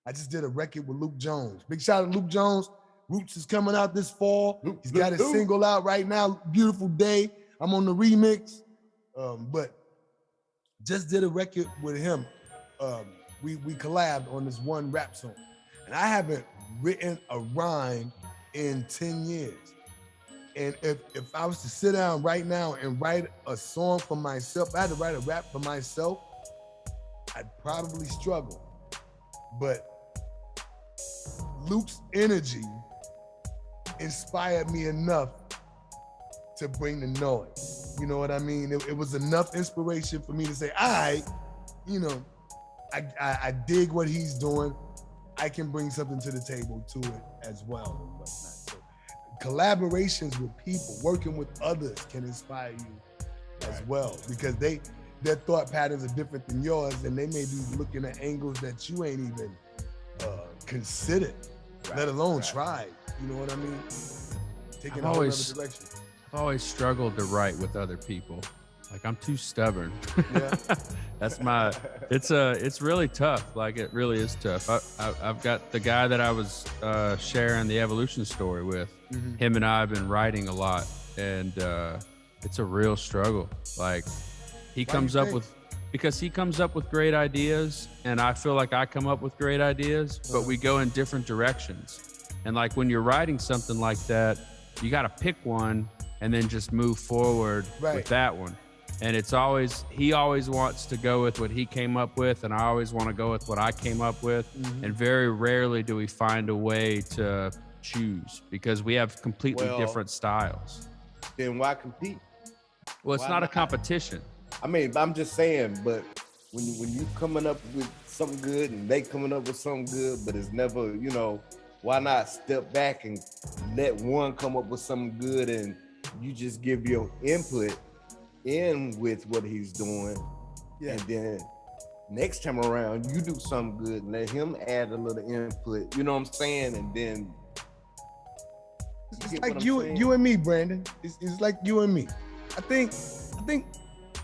Speaker 2: I just did a record with Luke Jones. Big shout out to Luke Jones. Roots is coming out this fall. He's got his single out right now, Beautiful Day. I'm on the remix. But just did a record with him. We collabed on this one rap song. And I haven't written a rhyme in 10 years. And if I was to sit down right now and write a song for myself, if I had to write a rap for myself, I'd probably struggle. But Luke's energy inspired me enough to bring the noise. You know what I mean? It was enough inspiration for me to say, all right, you know, I dig what he's doing. I can bring something to the table to it as well and whatnot. So collaborations with people, working with others can inspire you as well, because their thought patterns are different than yours, and they may be looking at angles that you ain't even considered, let alone tried. You know what I mean? Taking a whole other direction.
Speaker 1: I've always struggled to write with other people. Like, I'm too stubborn.
Speaker 2: Yeah.
Speaker 1: That's it's really tough. Like, it really is tough. I've got the guy that I was sharing the evolution story with.
Speaker 2: Mm-hmm.
Speaker 1: Him and I have been writing a lot, and it's a real struggle. Like, because he comes up with great ideas, and I feel like I come up with great ideas, but we go in different directions. And like, when you're writing something like that, you got to pick one and then just move forward with that one. And he always wants to go with what he came up with, and I always want to go with what I came up with.
Speaker 2: Mm-hmm.
Speaker 1: And very rarely do we find a way to choose, because we have completely different styles.
Speaker 3: Then why compete?
Speaker 1: Well, it's not a competition.
Speaker 3: I mean, I'm just saying, but when you coming up with something good and they coming up with something good, but it's never, you know, why not step back and let one come up with something good and you just give your input in with what he's doing. Yeah. And then next time around, you do something good and let him add a little input, you know what I'm saying? And then
Speaker 2: it's like you and me, Brandon. It's like you and me. I think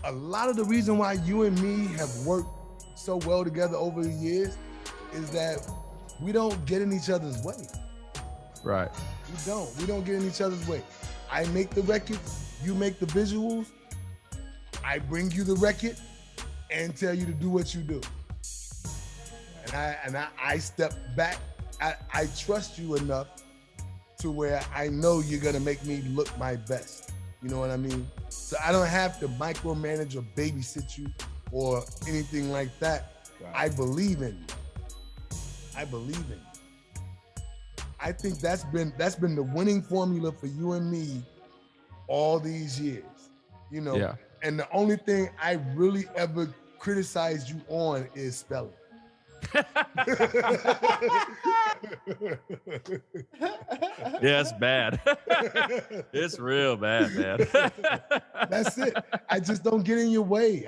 Speaker 2: a lot of the reason why you and me have worked so well together over the years is that we don't get in each other's way.
Speaker 1: Right.
Speaker 2: We don't get in each other's way. I make the records, you make the visuals, I bring you the record and tell you to do what you do. And I step back. I trust you enough to where I know you're gonna make me look my best. You know what I mean? So I don't have to micromanage or babysit you or anything like that. Right. I believe in you. I think that's been the winning formula for you and me all these years. You know?
Speaker 1: Yeah.
Speaker 2: And the only thing I really ever criticized you on is spelling.
Speaker 1: Yeah, it's bad. It's real bad, man.
Speaker 2: That's it. I just don't get in your way.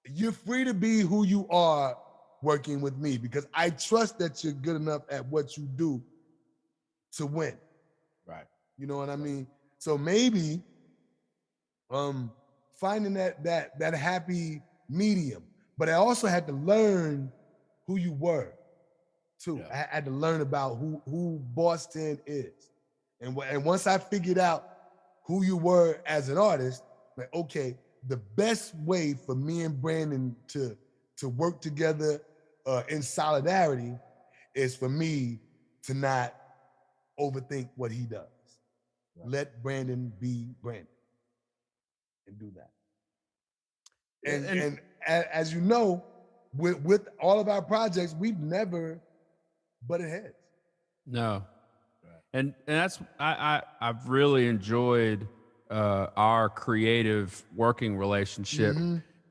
Speaker 2: You're free to be who you are working with me, because I trust that you're good enough at what you do to win.
Speaker 3: Right.
Speaker 2: You know what I mean? So maybe finding that happy medium. But I also had to learn who you were too. Yeah. I had to learn about who Boston is. And once I figured out who you were as an artist, like, okay, the best way for me and Brandon to work together in solidarity is for me to not overthink what he does. Right. Let Brandon be Brandon and do that. And as you know, with all of our projects, we've never butted heads.
Speaker 1: No. Right. And that's I've really enjoyed our creative working relationship,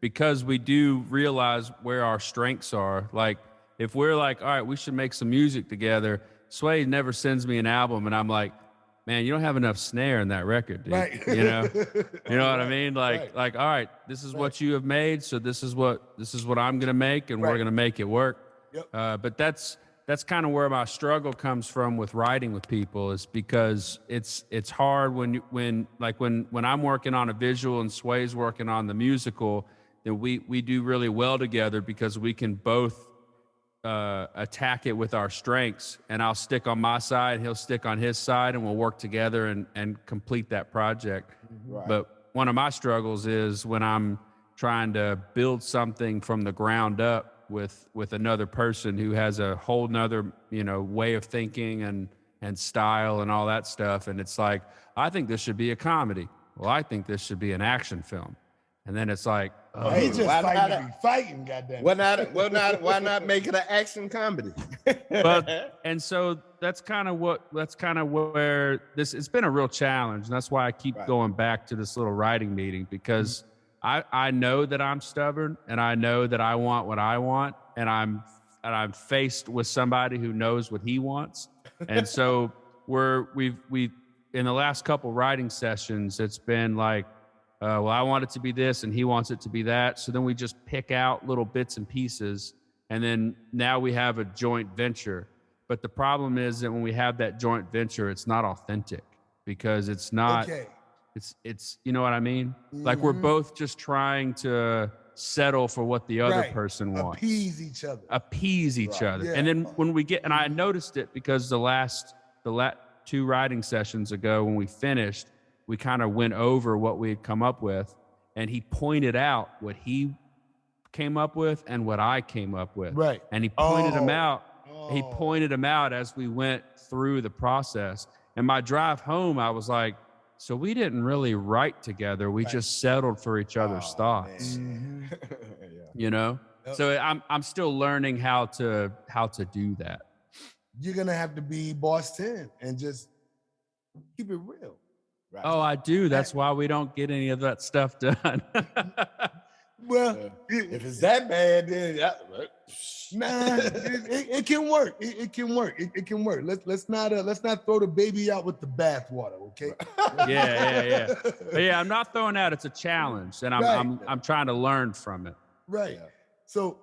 Speaker 1: because we do realize where our strengths are. Like, if we're like, all right, we should make some music together, Sway never sends me an album and I'm like, man, you don't have enough snare in that record, dude. Right. You know what I mean? Like, all right, this is what you have made, so this is what I'm gonna make, and we're gonna make it work. Yep. But that's that's kind of where my struggle comes from with writing with people, is because it's hard when I'm working on a visual and Sway's working on the musical, then we do really well together because we can both attack it with our strengths, and I'll stick on my side, he'll stick on his side, and we'll work together and complete that project.
Speaker 3: Right.
Speaker 1: But one of my struggles is when I'm trying to build something from the ground up with another person who has a whole nother, way of thinking and style and all that stuff. And it's like, I think this should be a comedy. Well, I think this should be an action film. And then it's like,
Speaker 2: He just
Speaker 3: why
Speaker 2: fighting
Speaker 3: not-
Speaker 2: to be fighting, goddamn.
Speaker 3: Why not make it an action comedy?
Speaker 1: and so that's kind of where it's been a real challenge. And that's why I keep
Speaker 3: Right.
Speaker 1: going back to this little writing meeting, because I know that I'm stubborn, and I know that I want what I want, and I'm faced with somebody who knows what he wants. And so we've in the last couple writing sessions, it's been like, well, I want it to be this and he wants it to be that. So then we just pick out little bits and pieces. And then now we have a joint venture. But the problem is that when we have that joint venture, it's not authentic, because it's not,
Speaker 2: Okay.
Speaker 1: it's, you know what I mean? Like we're both just trying to settle for what the other
Speaker 2: Right.
Speaker 1: person wants.
Speaker 2: Appease each other.
Speaker 1: Appease each other.
Speaker 2: Yeah.
Speaker 1: And then when we get, and I noticed it because the last two writing sessions ago, when we finished, we kind of went over what we had come up with, and he pointed out what he came up with and what I came up with.
Speaker 2: Right.
Speaker 1: And he pointed them
Speaker 2: Oh.
Speaker 1: out. He pointed them out as we went through the process. And my drive home, I was like, so we didn't really write together. We just settled for each other's thoughts.
Speaker 3: Yeah.
Speaker 2: Yep.
Speaker 1: So I'm still learning how to do that.
Speaker 2: You're gonna have to be boss 10 and just keep it real.
Speaker 3: Right.
Speaker 1: Oh, I do. That's why we don't get any of that stuff done.
Speaker 2: Well,
Speaker 3: If it's that bad, then
Speaker 2: nah, it can work. It can work. It can work. Let's not throw the baby out with the bathwater, okay?
Speaker 1: yeah. But yeah, I'm not throwing out. It's a challenge, and I'm trying to learn from it.
Speaker 2: Right.
Speaker 3: Yeah.
Speaker 2: So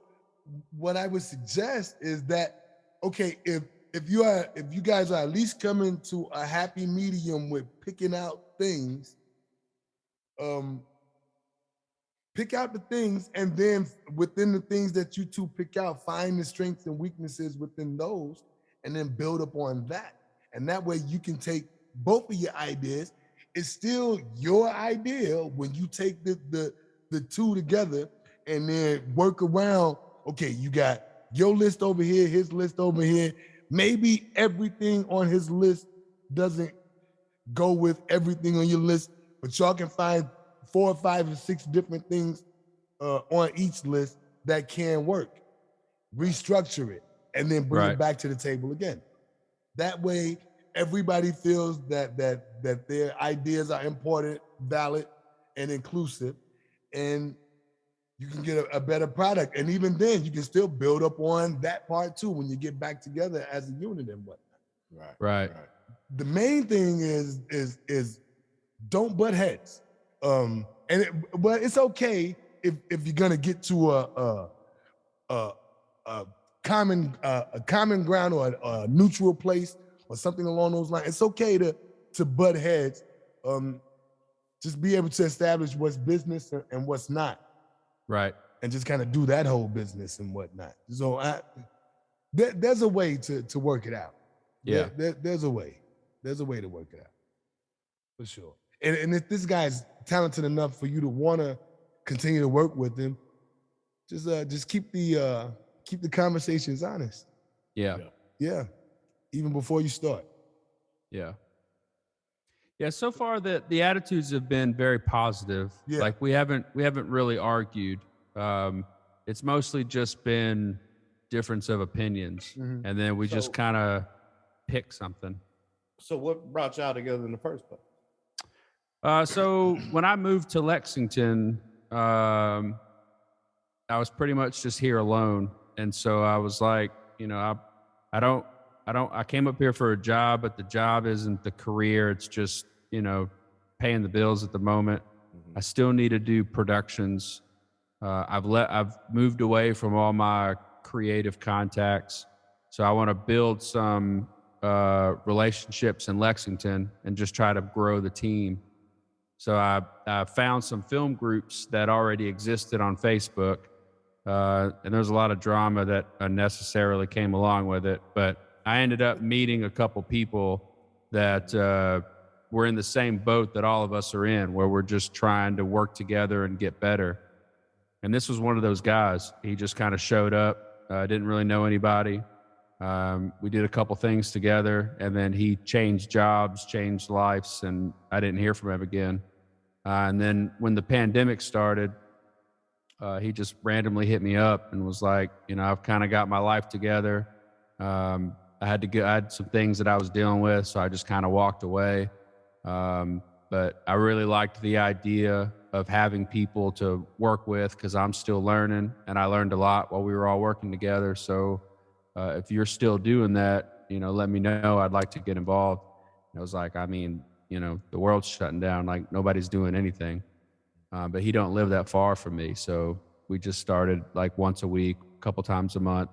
Speaker 2: what I would suggest is that, okay, if you guys are at least coming to a happy medium with picking out things, pick out the things, and then within the things that you two pick out, find the strengths and weaknesses within those, and then build upon that. And that way you can take both of your ideas. It's still your idea when you take the two together and then work around. Okay, you got your list over here, his list over here. Maybe everything on his list doesn't go with everything on your list, but y'all can find 4 or 5 or 6 different things on each list that can work. Restructure it and then bring it back to the table again. That way, everybody feels that their ideas are important, valid, and inclusive, and you can get a better product. And even then, you can still build up on that part too when you get back together as a unit and whatnot.
Speaker 1: Right.
Speaker 2: The main thing is don't butt heads. But it's okay if you're gonna get to a common ground or a neutral place or something along those lines. It's okay to butt heads. Just be able to establish what's business and what's not.
Speaker 1: Right.
Speaker 2: And just kind of do that whole business and whatnot. So there's a way to work it out.
Speaker 1: Yeah.
Speaker 2: There's a way. There's a way to work it out. For sure. And if this guy's talented enough for you to want to continue to work with him, just keep the conversations honest.
Speaker 1: Yeah.
Speaker 2: Yeah. Even before you start.
Speaker 1: Yeah. Yeah. So far, the attitudes have been very positive.
Speaker 2: Yeah.
Speaker 1: Like we haven't really argued. It's mostly just been difference of opinions,
Speaker 2: Mhm.
Speaker 1: and then we just
Speaker 3: So-
Speaker 1: kind of pick something.
Speaker 3: So what brought y'all together in the first place?
Speaker 1: So when I moved to Lexington, I was pretty much just here alone, and so I was like, I came up here for a job, but the job isn't the career. It's just, paying the bills at the moment. I still need to do productions. I've moved away from all my creative contacts. So I want to build some relationships in Lexington and just try to grow the team. So I found some film groups that already existed on Facebook, and there's a lot of drama that unnecessarily came along with it. But I ended up meeting a couple people that were in the same boat that all of us are in, where we're just trying to work together and get better. And this was one of those guys. He just kind of showed up, didn't really know anybody. We did a couple things together, and then he changed jobs, changed lives, and I didn't hear from him again. And then when the pandemic started, he just randomly hit me up and was like, I've kind of got my life together. I had some things that I was dealing with, so I just kind of walked away. But I really liked the idea of having people to work with, because I'm still learning, and I learned a lot while we were all working together. So if you're still doing that, let me know. I'd like to get involved. And I was like, the world's shutting down. Like, nobody's doing anything. But he don't live that far from me. So we just started like once a week, a couple times a month,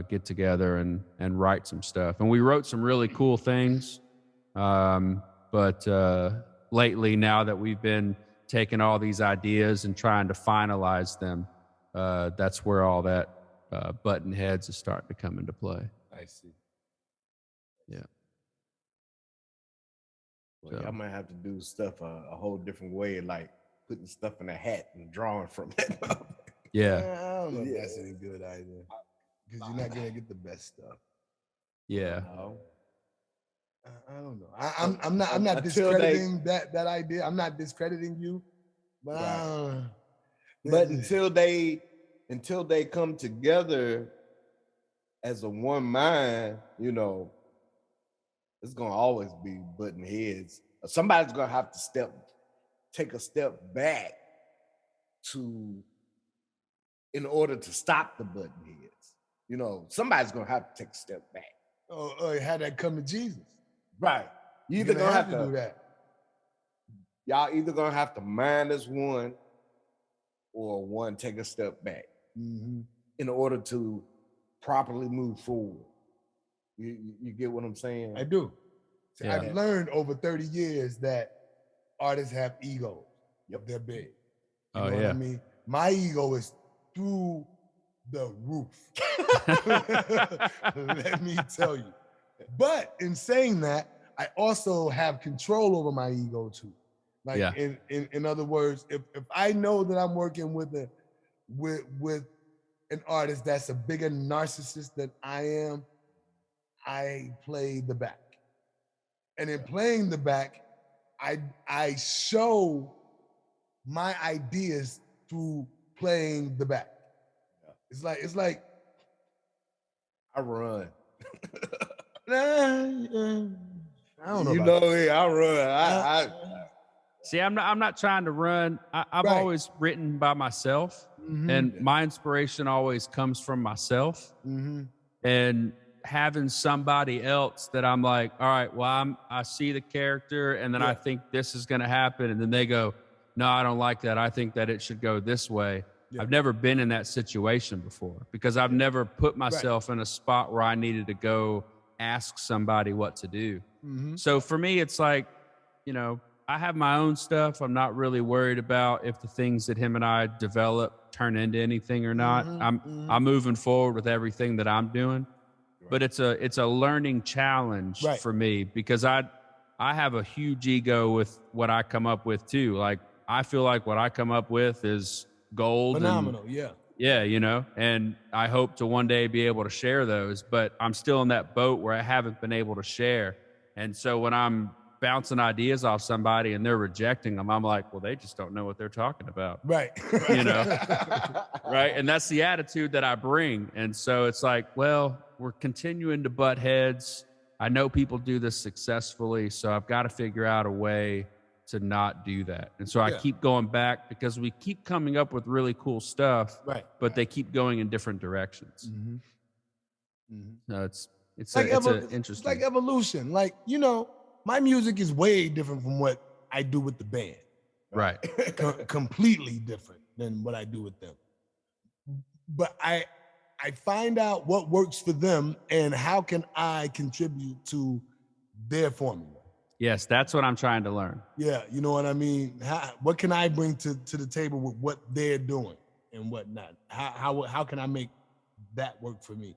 Speaker 1: get together and write some stuff. And we wrote some really cool things. But lately, now that we've been taking all these ideas and trying to finalize them, that's where all that button heads is starting to come into play.
Speaker 2: I see.
Speaker 1: Yeah.
Speaker 3: Well, I might have to do stuff a whole different way, like putting stuff in a hat and drawing from it.
Speaker 1: Yeah.
Speaker 2: I don't know if that's any good either, because you're not gonna get the best stuff.
Speaker 1: Yeah.
Speaker 2: I don't know. I'm not discrediting that idea. I'm not discrediting you, but
Speaker 3: but until they come together as a one mind, it's gonna always be button heads. Somebody's gonna have to take a step back in order to stop the button heads. Somebody's gonna have to take a step back.
Speaker 2: Oh, had that come to Jesus.
Speaker 3: Right. You either gonna have to
Speaker 2: do that.
Speaker 3: Y'all either gonna have to mind as one, or one take a step back in order to properly move forward. You get what I'm saying?
Speaker 2: I do. See,
Speaker 1: Yeah.
Speaker 2: I've learned over 30 years that artists have egos.
Speaker 3: Yep.
Speaker 2: They're big.
Speaker 1: Oh,
Speaker 2: What
Speaker 1: yeah.
Speaker 2: I mean? My ego is through the roof. Let me tell you. But in saying that, I also have control over my ego too. Like,
Speaker 1: Yeah.
Speaker 2: in other words, if I know that I'm working with an artist that's a bigger narcissist than I am, I play the back. And in playing the back, I show my ideas through playing the back. It's like
Speaker 3: I run.
Speaker 2: I don't know.
Speaker 3: I run.
Speaker 1: See, I'm not trying to run. I've
Speaker 2: Right.
Speaker 1: always written by myself, and my inspiration always comes from myself. And having somebody else that I'm like, all right, well, I see the character, and then I think this is going to happen, and then they go, no, I don't like that. I think that it should go this way.
Speaker 2: Yeah.
Speaker 1: I've never been in that situation before, because I've never put myself in a spot where I needed to go ask somebody what to do. So for me, it's like, I have my own stuff. I'm not really worried about if the things that him and I develop turn into anything or not. I'm moving forward with everything that I'm doing. But it's a learning challenge for me, because I have a huge ego with what I come up with too. Like, I feel like what I come up with is gold.
Speaker 2: Phenomenal,
Speaker 1: Yeah, and I hope to one day be able to share those, but I'm still in that boat where I haven't been able to share. And so when I'm bouncing ideas off somebody and they're rejecting them, I'm like, well, they just don't know what they're talking about.
Speaker 2: Right.
Speaker 1: Right. And that's the attitude that I bring. And so it's like, well, we're continuing to butt heads. I know people do this successfully, so I've got to figure out a way to not do that. And so I keep going back, because we keep coming up with really cool stuff, but they keep going in different directions. So it's
Speaker 2: like
Speaker 1: interesting.
Speaker 2: It's like evolution. Like, my music is way different from what I do with the band.
Speaker 1: Right.
Speaker 2: Completely different than what I do with them. But I find out what works for them and how can I contribute to their formula.
Speaker 1: Yes, that's what I'm trying to learn.
Speaker 2: Yeah, you know what I mean? What can I bring to the table with what they're doing and whatnot? How can I make that work for me?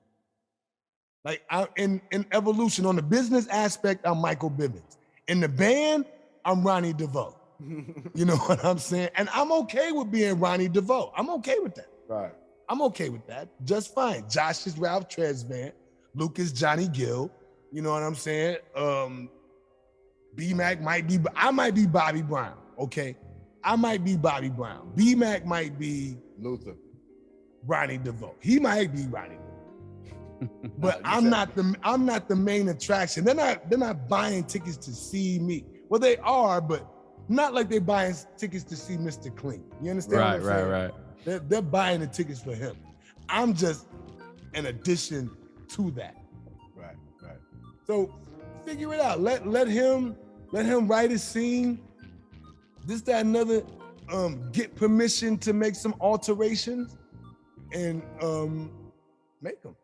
Speaker 2: Like in evolution, on the business aspect, I'm Michael Bivins. In the band, I'm Ronnie DeVoe. You know what I'm saying? And I'm okay with being Ronnie DeVoe. I'm okay with that.
Speaker 3: Right.
Speaker 2: I'm okay with that. Just fine. Josh is Ralph Tresvant. Luke is Johnny Gill. You know what I'm saying? B-Mac I might be Bobby Brown. Okay. I might be Bobby Brown. B-Mac might be
Speaker 3: Luther.
Speaker 2: Ronnie DeVoe. He might be Ronnie DeVoe. But I'm not the main attraction. They're not buying tickets to see me. Well, they are, but not like they're buying tickets to see Mr. Clean. You understand what I'm saying?
Speaker 1: Right.
Speaker 2: They're buying the tickets for him. I'm just an addition to that.
Speaker 3: Right.
Speaker 2: So figure it out. Let him write a scene. This, that, another. Get permission to make some alterations and make them.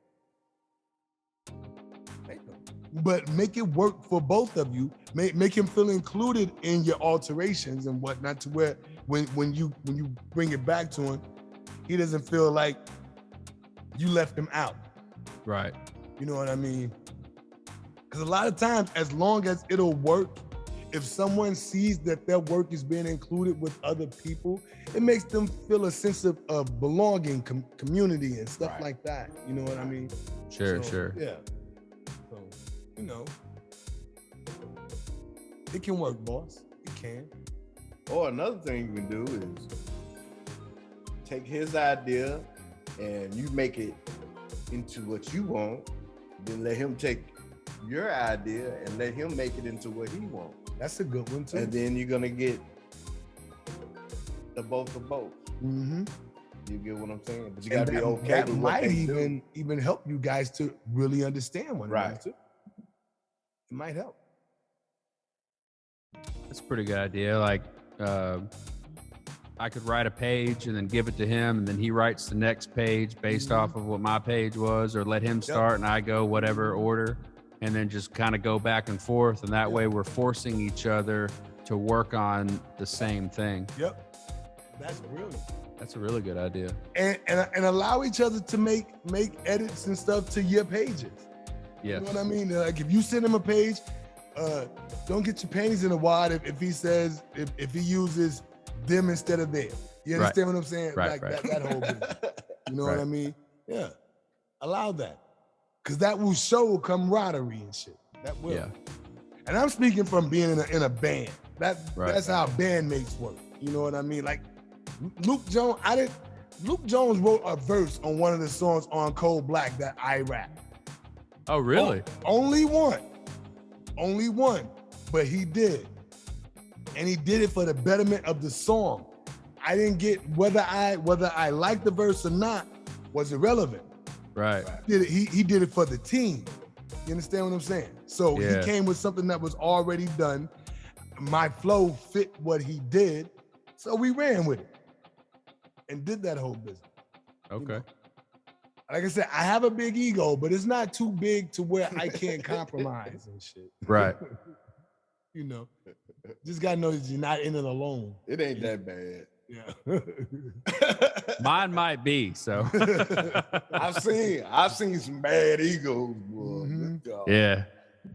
Speaker 2: But make it work for both of you. Make him feel included in your alterations and whatnot, to where when you bring it back to him, he doesn't feel like you left him out.
Speaker 1: Right.
Speaker 2: You know what I mean? Because a lot of times, as long as it'll work, if someone sees that their work is being included with other people, it makes them feel a sense of belonging, community, and stuff like that. You know what I mean?
Speaker 1: Sure.
Speaker 2: Yeah. So, you know, it can work, boss. It can.
Speaker 3: Or another thing you can do is take his idea and you make it into what you want, then let him take your idea and let him make it into what he wants.
Speaker 2: That's a good one too.
Speaker 3: And then you're gonna get the both of both.
Speaker 2: Mm-hmm.
Speaker 3: You get what I'm saying? But you gotta be okay
Speaker 2: that
Speaker 3: with what
Speaker 2: might
Speaker 3: they
Speaker 2: even help you guys to really understand one another
Speaker 3: Right.
Speaker 2: too. It might help.
Speaker 1: That's a pretty good idea. Like, I could write a page and then give it to him, and then he writes the next page based off of what my page was, or let him start and I go whatever order, and then just kind of go back and forth. And that way we're forcing each other to work on the same thing.
Speaker 2: Yep. That's brilliant.
Speaker 1: That's a really good idea.
Speaker 2: And allow each other to make edits and stuff to your pages.
Speaker 1: Yes.
Speaker 2: You know what I mean? Like if you send him a page, don't get your panties in a wad if he says, if he uses them instead of them. You understand what I'm saying?
Speaker 1: Right,
Speaker 2: like
Speaker 1: right.
Speaker 2: That whole business. You know
Speaker 1: Right.
Speaker 2: what I mean? Yeah. Allow that. Because that will show camaraderie and shit. That will.
Speaker 1: Yeah.
Speaker 2: And I'm speaking from being in a band.
Speaker 1: Right.
Speaker 2: That's how bandmates work. You know what I mean? Like Luke Jones wrote a verse on one of the songs on Cold Black that I rap.
Speaker 1: Oh, really?
Speaker 2: Only one, but he did. And he did it for the betterment of the song. I didn't get whether I liked the verse or not was irrelevant.
Speaker 1: Right.
Speaker 2: He did it for the team. You understand what I'm saying? So
Speaker 1: Yeah.
Speaker 2: he came with something that was already done. My flow fit what he did, so we ran with it and did that whole business.
Speaker 1: Okay.
Speaker 2: Like I said, I have a big ego, but it's not too big to where I can't compromise and shit.
Speaker 1: Right.
Speaker 2: You know, just gotta know that you're not in it alone.
Speaker 3: It ain't that bad.
Speaker 2: Yeah.
Speaker 1: Mine might be, so.
Speaker 3: I've seen some bad egos, boy.
Speaker 2: Mhm.
Speaker 3: Good dog.
Speaker 1: Yeah.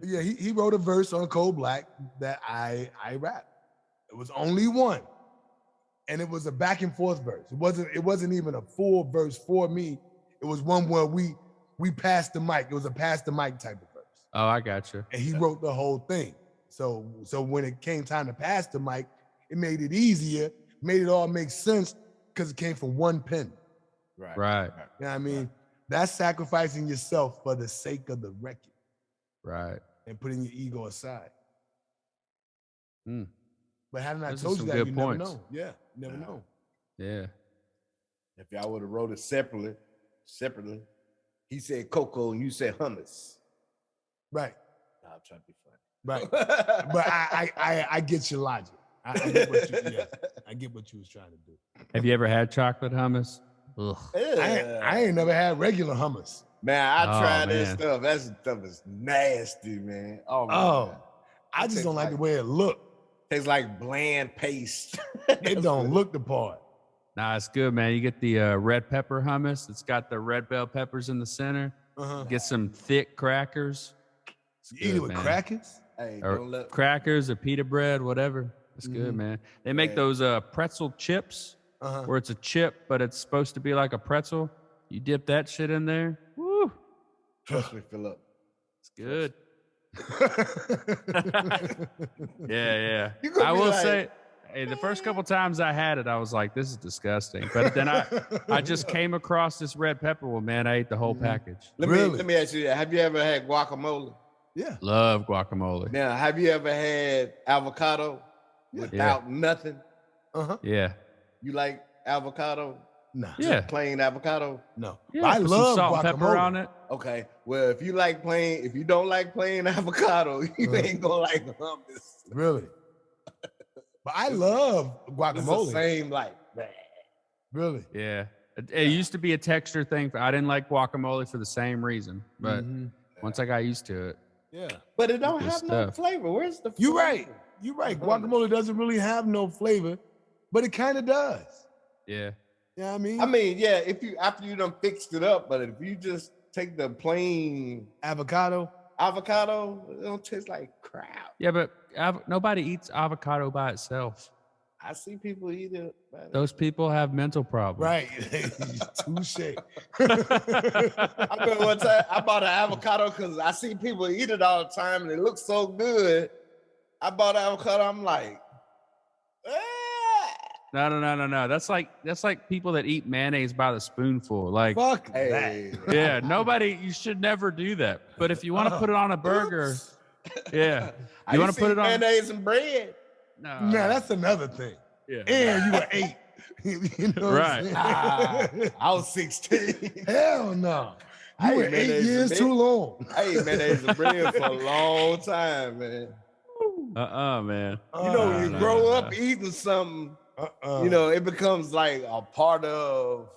Speaker 2: Yeah, he wrote a verse on Cold Black that I rap. It was only one. And it was a back and forth verse. It wasn't even a full verse for me. It was one where we passed the mic. It was a pass the mic type of verse.
Speaker 1: Oh, I got you.
Speaker 2: And he wrote the whole thing. So when it came time to pass the mic, it made it easier, made it all make sense because it came from one pen.
Speaker 1: Right.
Speaker 2: You know what I mean? That's sacrificing yourself for the sake of the record
Speaker 1: Right.
Speaker 2: and putting your ego aside.
Speaker 1: Mm.
Speaker 2: But hadn't I
Speaker 1: Those are
Speaker 2: told you
Speaker 1: some
Speaker 2: that,
Speaker 1: good
Speaker 2: you
Speaker 1: points.
Speaker 2: never know. Yeah, you never know.
Speaker 1: Yeah.
Speaker 3: If y'all would have wrote it separately, he said cocoa and you said hummus.
Speaker 2: Right,
Speaker 3: Nah, I'm trying to be funny.
Speaker 2: right. But I get your logic. I get what you was trying to do.
Speaker 1: Have you ever had chocolate hummus? Ugh.
Speaker 2: I ain't never had regular hummus.
Speaker 3: Man, I
Speaker 1: Oh,
Speaker 3: tried
Speaker 1: man.
Speaker 3: that stuff. That stuff is nasty, man. Oh, my
Speaker 2: Oh,
Speaker 3: God.
Speaker 2: I just
Speaker 3: tastes
Speaker 2: don't like the
Speaker 3: like-
Speaker 2: way it looked.
Speaker 3: Tastes like bland paste.
Speaker 2: It don't look the part.
Speaker 1: Nah, it's good, man. You get the red pepper hummus. It's got the red bell peppers in the center.
Speaker 2: Uh-huh.
Speaker 1: Get some thick crackers. It's
Speaker 2: You eat it
Speaker 1: good,
Speaker 2: with
Speaker 1: man.
Speaker 2: crackers?
Speaker 3: Hey,
Speaker 1: Or
Speaker 3: don't let
Speaker 1: crackers or pita bread, whatever. It's
Speaker 2: Mhm.
Speaker 1: good, man. They make
Speaker 3: Yeah.
Speaker 1: those pretzel chips
Speaker 2: Uh-huh.
Speaker 1: where it's a chip, but it's supposed to be like a pretzel. You dip that shit in there. Woo,
Speaker 3: trust me, Philip.
Speaker 1: it's good. Yeah.
Speaker 3: You gonna
Speaker 1: I
Speaker 3: be
Speaker 1: will
Speaker 3: like-
Speaker 1: say, hey, the first couple times I had it, I was like, this is disgusting. But then I just came across this red pepper one, man. I ate the whole
Speaker 2: Mhm.
Speaker 1: package.
Speaker 2: Really?
Speaker 3: Let me ask you, have you ever had guacamole?
Speaker 2: Yeah.
Speaker 1: Love guacamole.
Speaker 3: Now, have you ever had avocado
Speaker 2: Yeah.
Speaker 3: without nothing?
Speaker 2: Uh-huh.
Speaker 1: Yeah.
Speaker 3: You like avocado?
Speaker 2: Nah.
Speaker 1: Yeah.
Speaker 3: Plain avocado?
Speaker 2: No.
Speaker 1: Yeah,
Speaker 2: But I
Speaker 1: put
Speaker 2: love
Speaker 1: some salt
Speaker 2: guacamole.
Speaker 1: and pepper on it.
Speaker 3: Okay. Well, if you don't like plain avocado, you ain't gonna like hummus.
Speaker 2: Really. But I love
Speaker 3: It's the
Speaker 2: guacamole.
Speaker 3: same like
Speaker 2: Really.
Speaker 1: Yeah. It used to be a texture thing. I didn't like guacamole for the same reason. But
Speaker 2: Mhm.
Speaker 1: once I got used to it,
Speaker 2: Yeah.
Speaker 3: but it don't
Speaker 1: Good
Speaker 3: have no
Speaker 1: stuff.
Speaker 3: flavor. Where's the flavor?
Speaker 2: You're right. You're right.
Speaker 3: Hummus.
Speaker 2: Guacamole doesn't really have no flavor, but it kind of does.
Speaker 1: yeah.
Speaker 2: You know what I mean?
Speaker 3: I mean, yeah, if you after you done fixed it up, but if you just take the plain
Speaker 2: avocado.
Speaker 3: avocado, it don't taste like crap.
Speaker 1: Yeah, but nobody eats avocado by itself.
Speaker 3: I see people eat it. man.
Speaker 1: Those people have mental problems.
Speaker 2: Right. Touche.
Speaker 3: I remember one time I bought an avocado because I see people eat it all the time and it looks so good. I bought an avocado. I'm like,
Speaker 1: No. That's like people that eat mayonnaise by the spoonful. Like,
Speaker 2: Fuck
Speaker 3: hey,
Speaker 2: that.
Speaker 1: yeah, nobody. You should never do that. But if you want to put it on a burger, yeah,
Speaker 3: I
Speaker 1: you
Speaker 3: want
Speaker 1: want to put it on.
Speaker 3: mayonnaise and bread.
Speaker 1: No,
Speaker 2: Nah, that's another thing.
Speaker 1: yeah.
Speaker 2: And you were 8. You know what I'm
Speaker 3: Ah,
Speaker 2: saying?
Speaker 3: I was 16.
Speaker 2: Hell no.
Speaker 3: I
Speaker 2: You were
Speaker 3: ain't
Speaker 2: 8
Speaker 3: mayonnaise
Speaker 2: years
Speaker 3: and
Speaker 2: too
Speaker 3: bread.
Speaker 2: long.
Speaker 3: I ate mayonnaise and bread for a long time, man.
Speaker 1: Man.
Speaker 3: You know, when you
Speaker 1: no,
Speaker 3: grow
Speaker 1: no,
Speaker 3: up
Speaker 1: no.
Speaker 3: eating something,
Speaker 2: Uh-uh.
Speaker 3: you know, it becomes like a part of.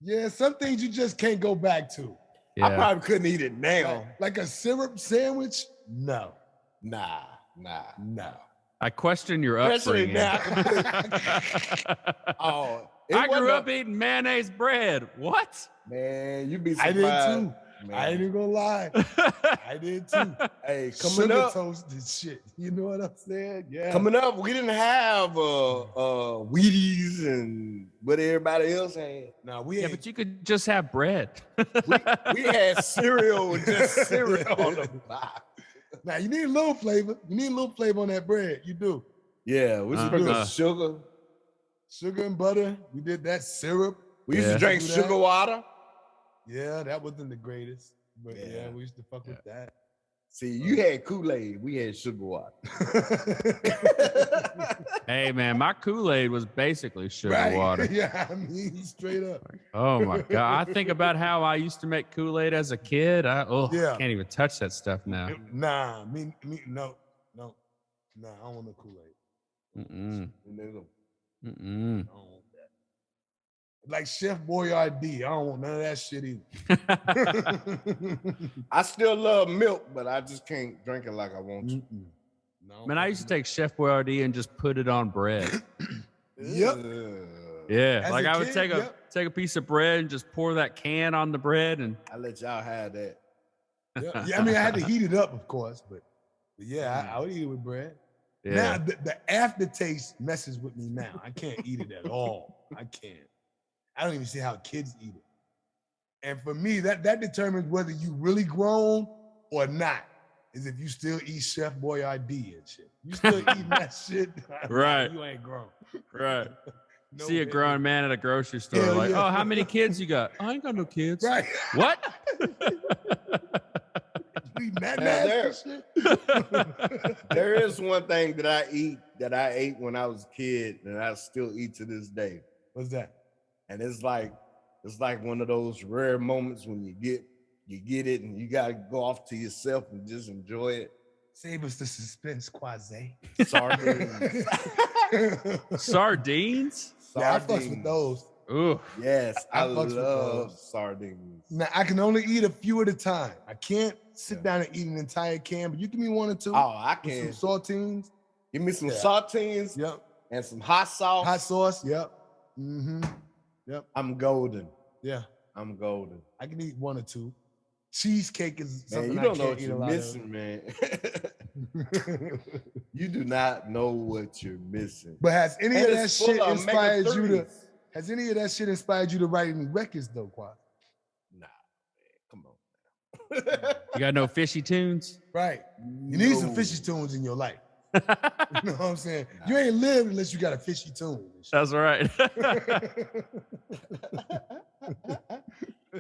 Speaker 2: Yeah, some things you just can't go back to.
Speaker 1: Yeah.
Speaker 3: I probably couldn't eat it now.
Speaker 2: Like a syrup sandwich? No.
Speaker 3: Nah.
Speaker 2: No.
Speaker 1: I question your
Speaker 3: Especially
Speaker 1: upbringing.
Speaker 3: Oh, it
Speaker 1: I grew
Speaker 3: wasn't
Speaker 1: up eating mayonnaise bread. What?
Speaker 3: Man, you be
Speaker 2: I
Speaker 3: surprised.
Speaker 2: did too.
Speaker 3: Man.
Speaker 2: I ain't even gonna lie. I did too.
Speaker 3: Hey, coming
Speaker 2: Sugar
Speaker 3: up,
Speaker 2: toasted shit. You know what I'm saying? Yeah.
Speaker 3: coming up, we didn't have Wheaties and what everybody else had.
Speaker 2: Now we
Speaker 1: Yeah,
Speaker 2: ain't
Speaker 1: but you could just have bread.
Speaker 3: We had cereal with just cereal on the box.
Speaker 2: now you need a little flavor. You need a little flavor on that bread. You do.
Speaker 3: Yeah, we sprinkled
Speaker 1: Uh-huh.
Speaker 3: sugar.
Speaker 2: Sugar and butter. We did that syrup.
Speaker 3: We used
Speaker 1: Yeah.
Speaker 3: to drink
Speaker 2: Do that.
Speaker 3: sugar water.
Speaker 2: Yeah, that wasn't the greatest. But yeah,
Speaker 3: Yeah.
Speaker 2: we used to fuck with that.
Speaker 3: See, you had Kool-Aid. We had sugar water.
Speaker 1: Hey, man, my Kool-Aid was basically sugar
Speaker 2: Right.
Speaker 1: water.
Speaker 2: Yeah, I mean, straight up.
Speaker 1: Oh my god! I think about how I used to make Kool-Aid as a kid. I
Speaker 2: Yeah.
Speaker 1: can't even touch that stuff now.
Speaker 2: Nah, no. Nah, I don't want no Kool-Aid.
Speaker 1: Mm-mm.
Speaker 3: Nigga.
Speaker 1: Mm-mm.
Speaker 2: I don't want that. Like Chef Boyardee, I don't want none of that shit either.
Speaker 3: I still love milk, but I just can't drink it like I want to.
Speaker 2: Mm-mm. No.
Speaker 1: Man, I used to take Chef Boyardee and just put it on bread.
Speaker 2: Yep.
Speaker 3: Ugh.
Speaker 1: Yeah,
Speaker 2: As
Speaker 1: like
Speaker 2: a
Speaker 1: I would
Speaker 2: kid,
Speaker 1: take a piece of bread and just pour that can on the bread, and
Speaker 3: I let y'all have that.
Speaker 2: Yeah, I mean, I had to heat it up, of course, but yeah, I would eat it with bread.
Speaker 1: yeah,
Speaker 2: Now, the aftertaste messes with me now. I can't eat it at all. I can't. I don't even see how kids eat it. And for me, that determines whether you really grown or not. Is if you still eat Chef Boyardee and shit. You still eating that shit,
Speaker 1: Right.
Speaker 2: You ain't grown.
Speaker 1: right.
Speaker 2: No
Speaker 1: See a
Speaker 2: way.
Speaker 1: grown man at a grocery store,
Speaker 2: Hell
Speaker 1: like,
Speaker 2: yeah.
Speaker 1: oh, how many kids you got? I ain't got no kids.
Speaker 2: Right.
Speaker 1: What?
Speaker 2: You eating that
Speaker 3: Now,
Speaker 2: nasty shit?
Speaker 3: There is one thing that I ate when I was a kid and I still eat to this day.
Speaker 2: What's that?
Speaker 3: And it's like one of those rare moments when you get it and you gotta go off to yourself and just enjoy it.
Speaker 2: Save us the suspense, Quasi.
Speaker 3: Sardines.
Speaker 1: Sardines?
Speaker 2: Yeah, I fucks with those.
Speaker 1: Ooh.
Speaker 3: Yes,
Speaker 2: I
Speaker 3: I
Speaker 2: fucks with
Speaker 3: love
Speaker 2: those.
Speaker 3: sardines.
Speaker 2: Now I can only eat a few at a time. I can't sit
Speaker 3: Yeah.
Speaker 2: down and eat an entire can, but you give me one or two.
Speaker 3: Oh, I
Speaker 2: with
Speaker 3: can.
Speaker 2: some saltines.
Speaker 3: Give me some
Speaker 2: Yeah.
Speaker 3: saltines
Speaker 2: Yep.
Speaker 3: and some hot sauce.
Speaker 2: Hot sauce. Yep. Mm-hmm. Yep.
Speaker 3: I'm golden.
Speaker 2: Yeah.
Speaker 3: I'm golden.
Speaker 2: I can eat one or two. Cheesecake is
Speaker 3: Man,
Speaker 2: something
Speaker 3: you
Speaker 2: I
Speaker 3: don't know
Speaker 2: can't
Speaker 3: what
Speaker 2: eat a
Speaker 3: you're
Speaker 2: lot
Speaker 3: missing, man. You do not know what you're missing.
Speaker 2: But has any
Speaker 3: And
Speaker 2: of that
Speaker 3: it's full
Speaker 2: shit
Speaker 3: of
Speaker 2: inspired you to?
Speaker 3: omega-3s.
Speaker 2: Has any of that shit inspired you to write any records though, Quad?
Speaker 3: Nah, man, come on now.
Speaker 1: You got no fishy tunes?
Speaker 2: Right. You need some
Speaker 3: No.
Speaker 2: fishy tunes in your life. You know what I'm saying? You ain't lived unless you got a fishy tune. and shit.
Speaker 1: That's right.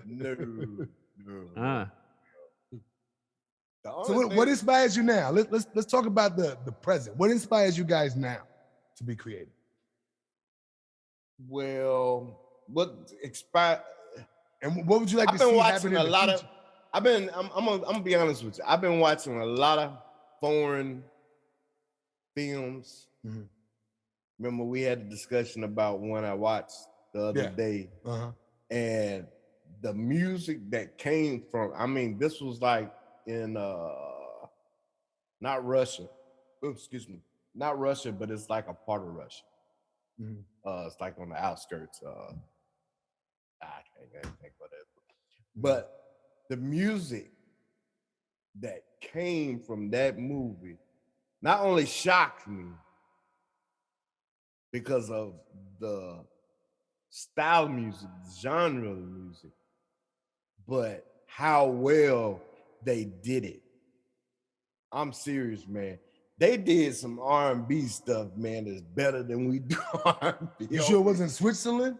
Speaker 3: No.
Speaker 1: Ah.
Speaker 3: The only
Speaker 2: So what
Speaker 3: thing-
Speaker 2: inspires you now? Let's talk about the present. What inspires you guys now to be creative?
Speaker 3: Well, what expired?
Speaker 2: And what would you like
Speaker 3: I've
Speaker 2: to
Speaker 3: been
Speaker 2: see
Speaker 3: watching
Speaker 2: happen
Speaker 3: a
Speaker 2: in the
Speaker 3: lot
Speaker 2: future?
Speaker 3: of. I'm gonna be honest with you. I've been watching a lot of foreign films.
Speaker 2: Mhm.
Speaker 3: Remember, we had a discussion about one I watched the other
Speaker 2: Yeah.
Speaker 3: day,
Speaker 2: Uh-huh.
Speaker 3: and the music that came from. I mean, this was like in not Russia. Oh, excuse me, not Russia, but it's like a part of Russia.
Speaker 2: Mhm.
Speaker 3: It's like on the outskirts. I can't think what it is. But the music that came from that movie not only shocked me because of the style of music, the genre of music, but how well they did it. I'm serious, man. They did some R&B stuff, man, that's better than we do R&B.
Speaker 2: You sure it wasn't Switzerland?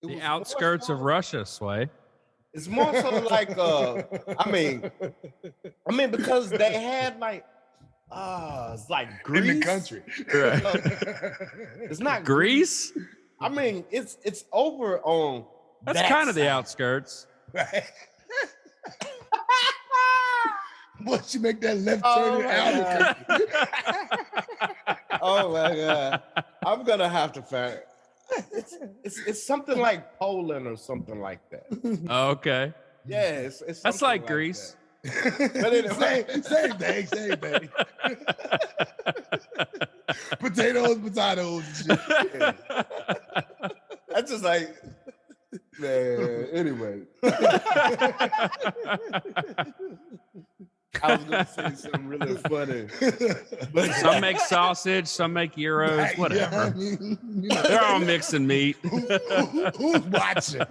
Speaker 3: It
Speaker 1: The
Speaker 3: was
Speaker 1: outskirts
Speaker 3: more
Speaker 1: of
Speaker 3: so-
Speaker 1: Russia, Sway.
Speaker 3: It's more so like I mean because they had like it's like Greece.
Speaker 2: In the country.
Speaker 3: It's not
Speaker 1: Greece?
Speaker 3: I mean, it's over on
Speaker 1: That's
Speaker 3: that
Speaker 1: kind of the
Speaker 3: side.
Speaker 1: outskirts.
Speaker 2: Right. Once you make that left
Speaker 3: Oh
Speaker 2: turn in
Speaker 3: my
Speaker 2: Albuquerque.
Speaker 3: Oh my god. I'm gonna have to find it's something like Poland or something like that.
Speaker 1: Okay.
Speaker 3: Yeah, it's
Speaker 1: That's
Speaker 3: something
Speaker 1: like Greece.
Speaker 3: that. But anyway.
Speaker 2: same thing. Potatoes, and shit.
Speaker 3: That's just like man. Anyway, I was gonna say something really funny. But
Speaker 1: Some make sausage, some make gyros,
Speaker 2: Right,
Speaker 1: whatever.
Speaker 2: yeah, I mean, you know,
Speaker 1: They're all mixing meat.
Speaker 2: who's watching?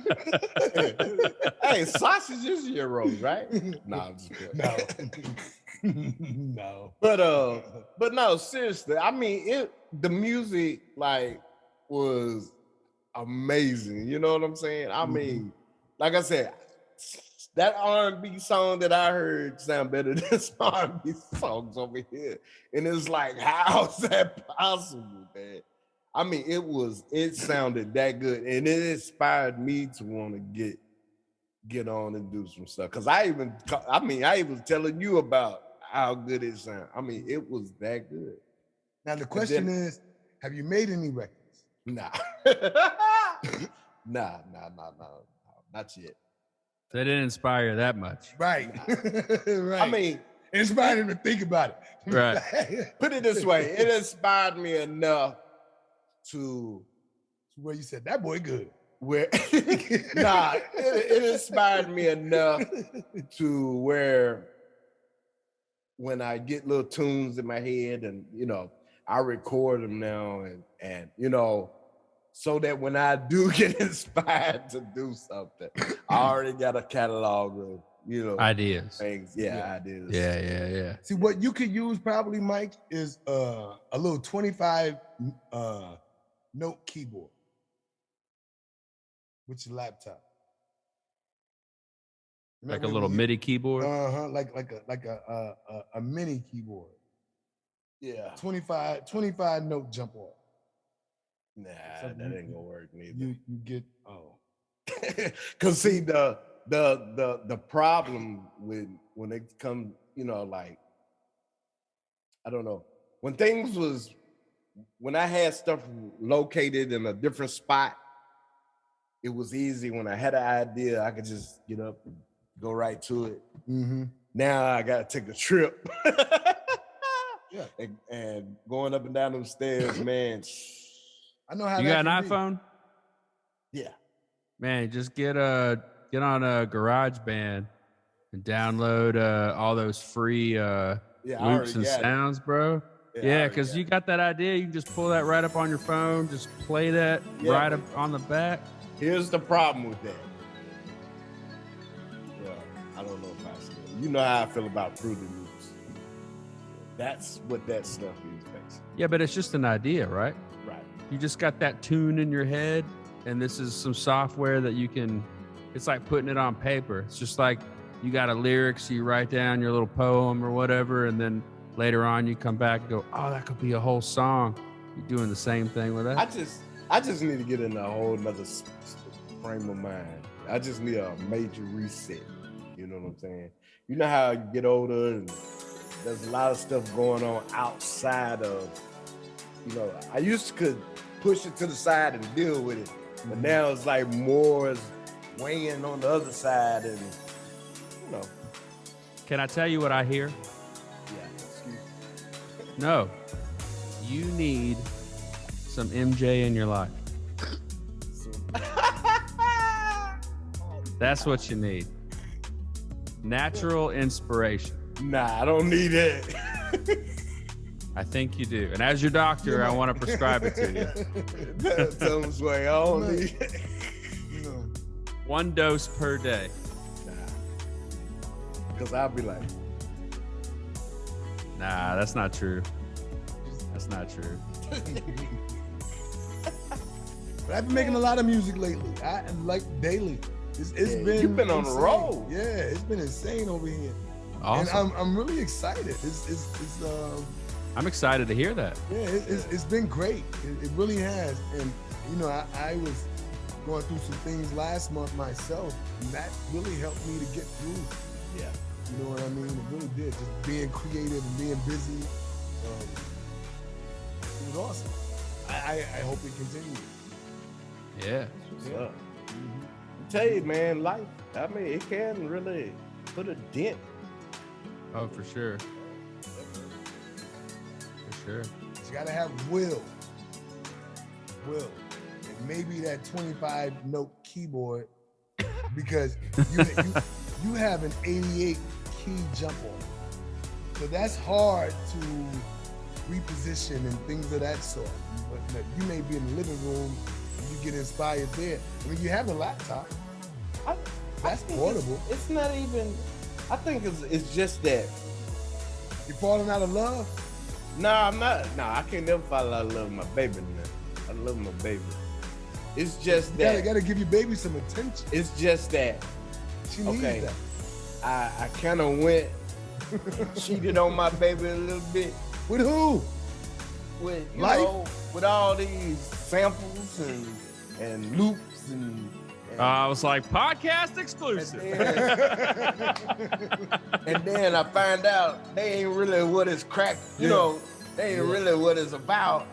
Speaker 3: hey, sausage is euros, right? Nah, I'm just kidding.
Speaker 2: No.
Speaker 3: But no, seriously. I mean, the music like was amazing. You know what I'm saying? I mean, like I said, that R&B song that I heard sound better than some R&B songs over here. And it's like, how's that possible, man? I mean, it sounded that good, and it inspired me to want to get on and do some stuff. Cause I was telling you about how good it sounded. I mean, it was that good.
Speaker 2: Now the question is, have you made any records?
Speaker 3: Nah. nah, not yet.
Speaker 1: They didn't inspire you that much.
Speaker 2: Right. Right.
Speaker 3: I mean,
Speaker 2: it inspired him to think about it.
Speaker 1: Right.
Speaker 3: put it this way, it inspired me enough to
Speaker 2: Where you said that boy good.
Speaker 3: where it inspired me enough to where when I get little tunes in my head and I record them now and so that when I do get inspired to do something, I already got a catalog of
Speaker 1: Ideas.
Speaker 3: things. Ideas.
Speaker 1: Yeah.
Speaker 2: See, what you could use probably, Mike, is a little 25 note keyboard with your laptop.
Speaker 1: Like a little MIDI keyboard.
Speaker 2: Like a mini keyboard.
Speaker 3: Yeah.
Speaker 2: 25 note jump off.
Speaker 3: Nah,
Speaker 2: Something
Speaker 3: that
Speaker 2: you-
Speaker 3: ain't gonna work neither.
Speaker 2: You get
Speaker 3: Cause see the problem when it comes, like I don't know, when things was when I had stuff located in a different spot, it was easy. When I had an idea, I could just get up and go right to it.
Speaker 2: Mm-hmm.
Speaker 3: Now I got to take a trip.
Speaker 2: Yeah.
Speaker 3: And going up and down them stairs, man.
Speaker 2: I know how
Speaker 1: You
Speaker 2: that
Speaker 1: got an
Speaker 2: can be.
Speaker 1: iPhone?
Speaker 3: Yeah.
Speaker 1: Man, just get on a GarageBand and download all those free
Speaker 3: Yeah, I
Speaker 1: loops
Speaker 3: already
Speaker 1: and
Speaker 3: got it.
Speaker 1: sounds, bro.
Speaker 3: I
Speaker 1: Yeah,
Speaker 3: already
Speaker 1: because
Speaker 3: got
Speaker 1: you got that idea, you can just pull that right up on your phone, just play that
Speaker 3: Yeah,
Speaker 1: right
Speaker 3: but-
Speaker 1: up on the back.
Speaker 3: Here's the problem with that. Well, I don't know if I said it. You know how I feel about Fruity Loops. That's what that stuff is, basically.
Speaker 1: Yeah, but it's just an idea, right?
Speaker 3: Right.
Speaker 1: You just got that tune in your head, and this is some software that you can. It's like putting it on paper. It's just like you got a lyric, so you write down your little poem or whatever, and then later on you come back and go, "Oh, that could be a whole song." You're doing the same thing with that.
Speaker 3: I just need to get in a whole nother frame of mind. I just need a major reset. You know what I'm saying? You know how you get older and there's a lot of stuff going on outside of, I used to could push it to the side and deal with it. But now it's like more is weighing on the other side and,
Speaker 1: Can I tell you what I hear?
Speaker 3: yeah, excuse me.
Speaker 1: No. You need some MJ in your life. That's what you need. Natural inspiration.
Speaker 3: Nah, I don't need it.
Speaker 1: I think you do. And as your doctor, I want to prescribe it to you.
Speaker 3: Tell them Sway, I don't need it.
Speaker 2: No.
Speaker 1: 1 dose per day.
Speaker 3: Because I'll be like,
Speaker 1: Nah, that's not true. That's not true.
Speaker 2: But I've been making a lot of music lately. I like daily. It's
Speaker 3: Yeah,
Speaker 2: been
Speaker 3: you've been on the
Speaker 2: insane.
Speaker 3: road.
Speaker 2: Yeah, it's been insane over here.
Speaker 1: Awesome.
Speaker 2: And I'm really excited.
Speaker 1: I'm excited to hear that.
Speaker 2: It's been great. It really has. And I was going through some things last month myself, and that really helped me to get through.
Speaker 3: yeah.
Speaker 2: You know what I mean? It really did. Just being creative and being busy. It was awesome. I hope it continues.
Speaker 1: Yeah.
Speaker 3: What's up? I tell you, man, life, I mean, it can really put a dent.
Speaker 1: Oh, for sure. For sure.
Speaker 2: You gotta have will. And maybe that 25 note keyboard, because you have an 88 key jump on. So that's hard to reposition and things of that sort. But you may be in the living room and you get inspired there. I mean, you have a laptop. That's
Speaker 3: think
Speaker 2: portable.
Speaker 3: It's not even, I think it's just that.
Speaker 2: You're falling out of love.
Speaker 3: No, I'm not. No, I can't never fall out of love with my baby now. I love my baby. It's just
Speaker 2: You
Speaker 3: that.
Speaker 2: gotta give your baby some attention.
Speaker 3: It's just that.
Speaker 2: She needs
Speaker 3: Okay.
Speaker 2: that.
Speaker 3: I kind of went and cheated on my baby a little bit
Speaker 2: With who?
Speaker 3: with
Speaker 2: Life?
Speaker 3: with all these samples and loops and
Speaker 1: I was like, podcast exclusive.
Speaker 3: and then I find out they ain't really what it's cracked. You
Speaker 2: Yeah.
Speaker 3: know, they ain't really what it's about.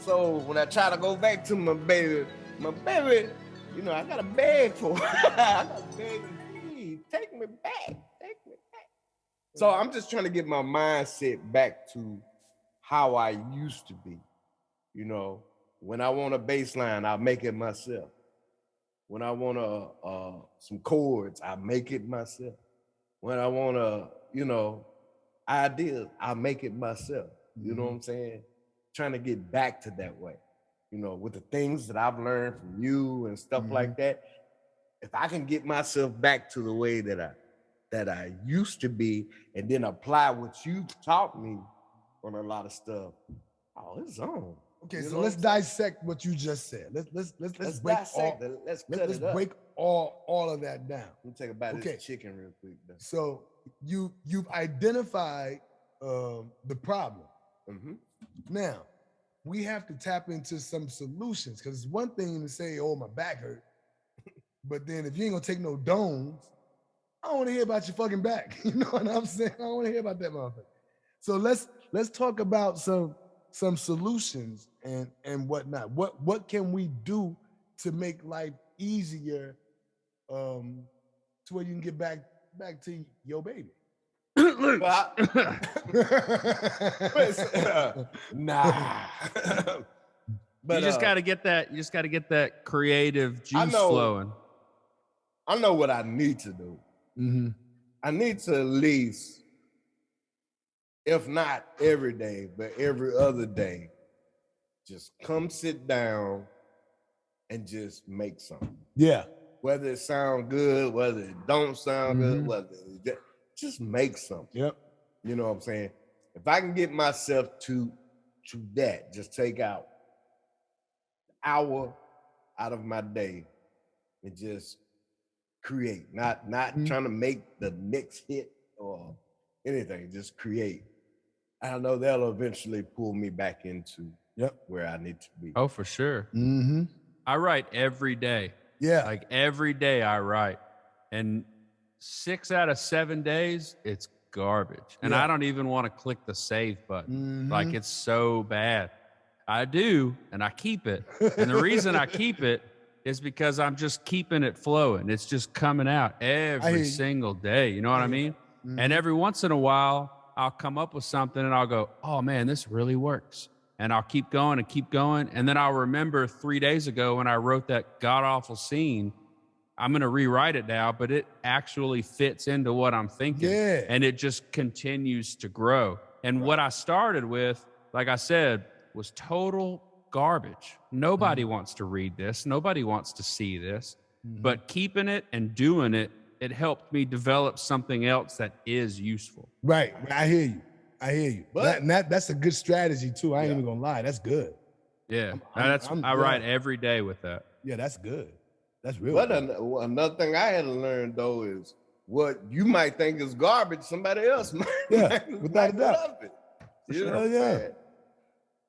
Speaker 3: So when I try to go back to my baby, I got a bag for her. I got a bag. Please take me back. So I'm just trying to get my mindset back to how I used to be. You know, when I want a bass line, I'll make it myself. When I want some chords, I make it myself. When I want ideas, I make it myself. You know what I'm saying? Trying to get back to that way. With the things that I've learned from you and stuff like that. If I can get myself back to the way that I used to be, and then apply what you taught me on a lot of stuff, it's on.
Speaker 2: Okay,
Speaker 3: You
Speaker 2: so
Speaker 3: know
Speaker 2: let's
Speaker 3: what I'm
Speaker 2: dissect what you just said. Let's
Speaker 3: Let's
Speaker 2: break
Speaker 3: dissect
Speaker 2: all.
Speaker 3: it. Let's cut
Speaker 2: Let's
Speaker 3: it up.
Speaker 2: break all of that down.
Speaker 3: Let me take a bite of
Speaker 2: Okay.
Speaker 3: this chicken real quick. Though.
Speaker 2: So you've identified the problem.
Speaker 3: Mhm.
Speaker 2: Now we have to tap into some solutions, because it's one thing to say, "Oh, my back hurt," but then if you ain't gonna take no domes, I don't want to hear about your fucking back. You know what I'm saying? I don't want to hear about that motherfucker. So let's talk about some some solutions and whatnot. What can we do to make life easier, to where you can get back to your baby?
Speaker 3: Well, nah. But
Speaker 1: you just got to get that. You just got to get that creative juice
Speaker 3: know.
Speaker 1: flowing.
Speaker 3: I know what I need to do.
Speaker 2: Mm-hmm.
Speaker 3: I need to at least, if not every day, but every other day, just come sit down and just make something.
Speaker 2: Yeah.
Speaker 3: Whether it sound good, whether it don't sound
Speaker 2: Mhm.
Speaker 3: good, whether it just make something.
Speaker 2: Yep.
Speaker 3: You know what I'm saying? If I can get myself to that, just take out an hour out of my day and just create, not trying to make the next hit or anything, just create. I know that'll eventually pull me back into where I need to be.
Speaker 1: Oh, for sure.
Speaker 2: Mm-hmm.
Speaker 1: I write every day.
Speaker 2: Yeah.
Speaker 1: Like every day I write. And 6 out of 7 days, it's garbage. And
Speaker 2: Yeah.
Speaker 1: I don't even want to click the save button.
Speaker 2: Mhm.
Speaker 1: Like it's so bad. I do, and I keep it. And the reason I keep it is because I'm just keeping it flowing. It's just coming out
Speaker 2: hear
Speaker 1: every
Speaker 2: you.
Speaker 1: single day. You know what I mean?
Speaker 2: Mhm.
Speaker 1: And every once in a while, I'll come up with something and I'll go, oh man, this really works. And I'll keep going and keep going. And then I'll remember 3 days ago when I wrote that god awful scene, I'm going to rewrite it now, but it actually fits into what I'm thinking.
Speaker 2: Yeah.
Speaker 1: And it just continues to grow. And what I started with, like I said, was total garbage. Nobody wants to read this. Nobody wants to see this. But keeping it and doing it, it helped me develop something else that is useful.
Speaker 2: Right. I hear you.
Speaker 3: But-
Speaker 2: That's a good strategy too. I ain't even gonna lie. That's good.
Speaker 1: Yeah.
Speaker 2: I'm
Speaker 1: I
Speaker 2: good.
Speaker 1: write every day with that.
Speaker 2: Yeah, that's good. That's real.
Speaker 3: But
Speaker 2: good.
Speaker 3: another thing I had to learn though is what you might think is garbage, somebody else might,
Speaker 2: without a doubt.
Speaker 3: love it. You know what I'm
Speaker 2: yeah.
Speaker 3: saying?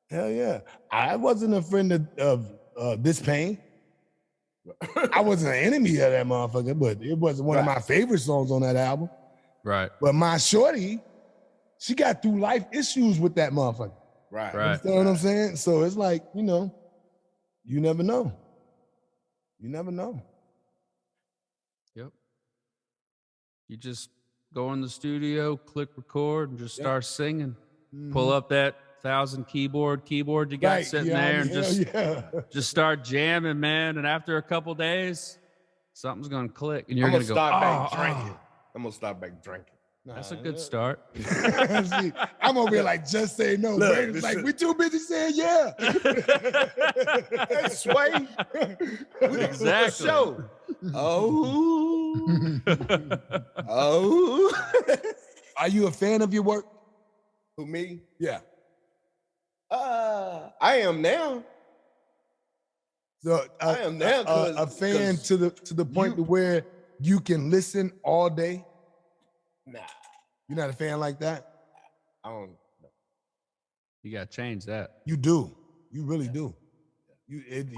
Speaker 2: Hell yeah. I wasn't a friend of This Pain. I wasn't an enemy of that motherfucker, but it wasn't one of my favorite songs on that album.
Speaker 1: Right.
Speaker 2: But my shorty, she got through life issues with that motherfucker.
Speaker 3: Right.
Speaker 1: Right.
Speaker 2: You know what I'm saying? So it's like, you never know. You never know.
Speaker 1: Yep. You just go in the studio, click record, and just start singing. Pull up that 1,000 keyboard you got sitting there, and just start jamming, man. And after a couple days, something's gonna click, and you're
Speaker 3: I'm
Speaker 1: gonna
Speaker 3: gonna
Speaker 1: go,
Speaker 3: start back
Speaker 1: "Oh,
Speaker 3: drinking. I'm gonna start back drinking.
Speaker 1: That's a good start.
Speaker 2: See, I'm over here like, just say no.
Speaker 3: Look,
Speaker 2: Brady's
Speaker 3: this
Speaker 2: like,
Speaker 3: is-
Speaker 2: we too busy saying yeah.
Speaker 3: Hey, Sway.
Speaker 1: Exactly.
Speaker 3: Show. Oh. Oh.
Speaker 2: Are you a fan of your work?
Speaker 3: Who, me?
Speaker 2: Yeah.
Speaker 3: I am now.
Speaker 2: So
Speaker 3: I am now
Speaker 2: a fan to the point to where you can listen all day.
Speaker 3: Nah,
Speaker 2: You're not a fan like that?
Speaker 3: I don't know.
Speaker 1: You gotta change that.
Speaker 2: You do. You really do.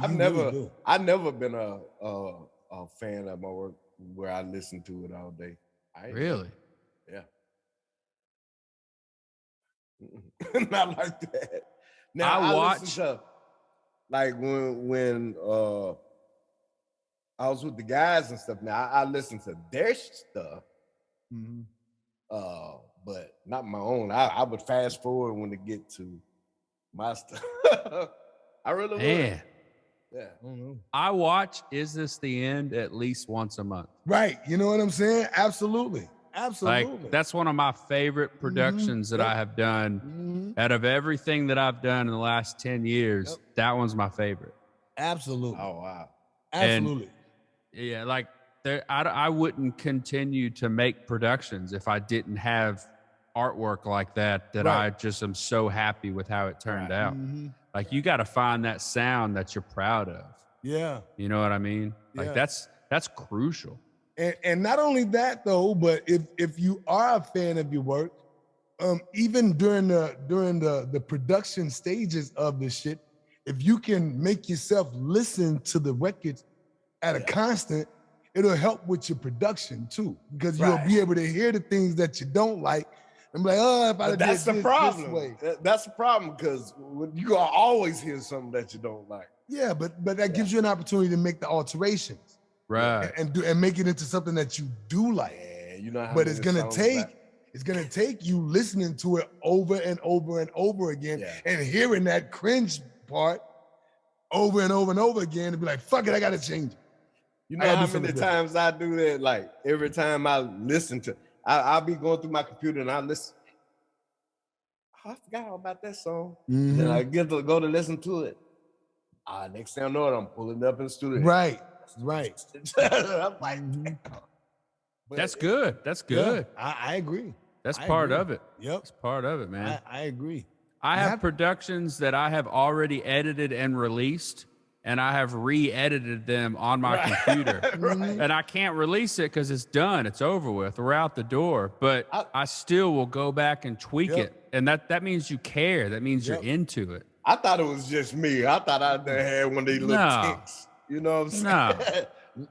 Speaker 3: I've
Speaker 2: really
Speaker 3: never been a fan of my work where I listen to it all day.
Speaker 1: Really?
Speaker 3: Yeah. Not like that. Now
Speaker 1: I
Speaker 3: I
Speaker 1: watch-
Speaker 3: listen to, like when I was with the guys and stuff. Now I listen to their stuff,
Speaker 2: Mhm.
Speaker 3: but not my own. I would fast forward when it get to my stuff. I really would.
Speaker 1: Man,
Speaker 3: Yeah.
Speaker 2: I don't know.
Speaker 1: I watch Is This the End at least once a month.
Speaker 2: Right. You know what I'm saying? Absolutely. Absolutely.
Speaker 1: Like that's one of my favorite productions that I have done.
Speaker 2: Mhm.
Speaker 1: Out of everything that I've done in the last 10 years, that one's my favorite.
Speaker 2: Absolutely.
Speaker 3: Oh wow.
Speaker 2: Absolutely.
Speaker 1: Yeah, like I wouldn't continue to make productions if I didn't have artwork like that I
Speaker 2: Right.
Speaker 1: just am so happy with how it turned out.
Speaker 2: Mhm.
Speaker 1: Like you got to find that sound that you're proud of.
Speaker 2: Yeah.
Speaker 1: You know what I mean? Like
Speaker 2: Yeah.
Speaker 1: that's crucial.
Speaker 2: And not only that though, but if you are a fan of your work, even during the production stages of the shit, if you can make yourself listen to the records at a constant, it'll help with your production too, because you'll
Speaker 3: Right.
Speaker 2: be able to hear the things that you don't like I'm like, oh, if I
Speaker 3: But
Speaker 2: did
Speaker 3: that's the
Speaker 2: this
Speaker 3: problem.
Speaker 2: way.
Speaker 3: That's the problem because you gonna always hear something that you don't like.
Speaker 2: Yeah, but that gives you an opportunity to make the alterations
Speaker 1: Right.
Speaker 2: and make it into something that you do like.
Speaker 3: Yeah, you know how
Speaker 2: But
Speaker 3: many
Speaker 2: it's gonna
Speaker 3: songs
Speaker 2: take you listening to it over and over and over again
Speaker 3: Yeah.
Speaker 2: and hearing that cringe part over and over and over again and be like, fuck it, I gotta change it.
Speaker 3: You
Speaker 2: I
Speaker 3: know
Speaker 2: gotta
Speaker 3: how
Speaker 2: do something
Speaker 3: many
Speaker 2: different.
Speaker 3: times I do that? Like every time I listen to, I'll be going through my computer and I listen. Oh, I forgot all about that song. Then
Speaker 2: Mhm.
Speaker 3: I get to go to listen to it. Next thing I know it, I'm pulling it up in the studio.
Speaker 2: Right.
Speaker 3: I'm like,
Speaker 2: Mhm.
Speaker 3: but
Speaker 1: That's good. That's
Speaker 2: Yeah,
Speaker 1: good.
Speaker 2: I agree.
Speaker 1: That's
Speaker 2: I
Speaker 1: part
Speaker 2: agree.
Speaker 1: of it.
Speaker 2: Yep.
Speaker 1: That's part of it, man.
Speaker 2: I agree.
Speaker 1: I
Speaker 2: You
Speaker 1: have
Speaker 2: have-
Speaker 1: productions that I have already edited and released, and I have re-edited them on my computer.
Speaker 3: right.
Speaker 1: And I can't release it because it's done. It's over with. We're out the door. But I still will go back and tweak
Speaker 2: Yep.
Speaker 1: it. And that means you care. That means
Speaker 2: Yep.
Speaker 1: you're into it.
Speaker 3: I thought it was just me. I thought I had one of these little
Speaker 1: No.
Speaker 3: ticks. You know what I'm
Speaker 1: No.
Speaker 3: saying?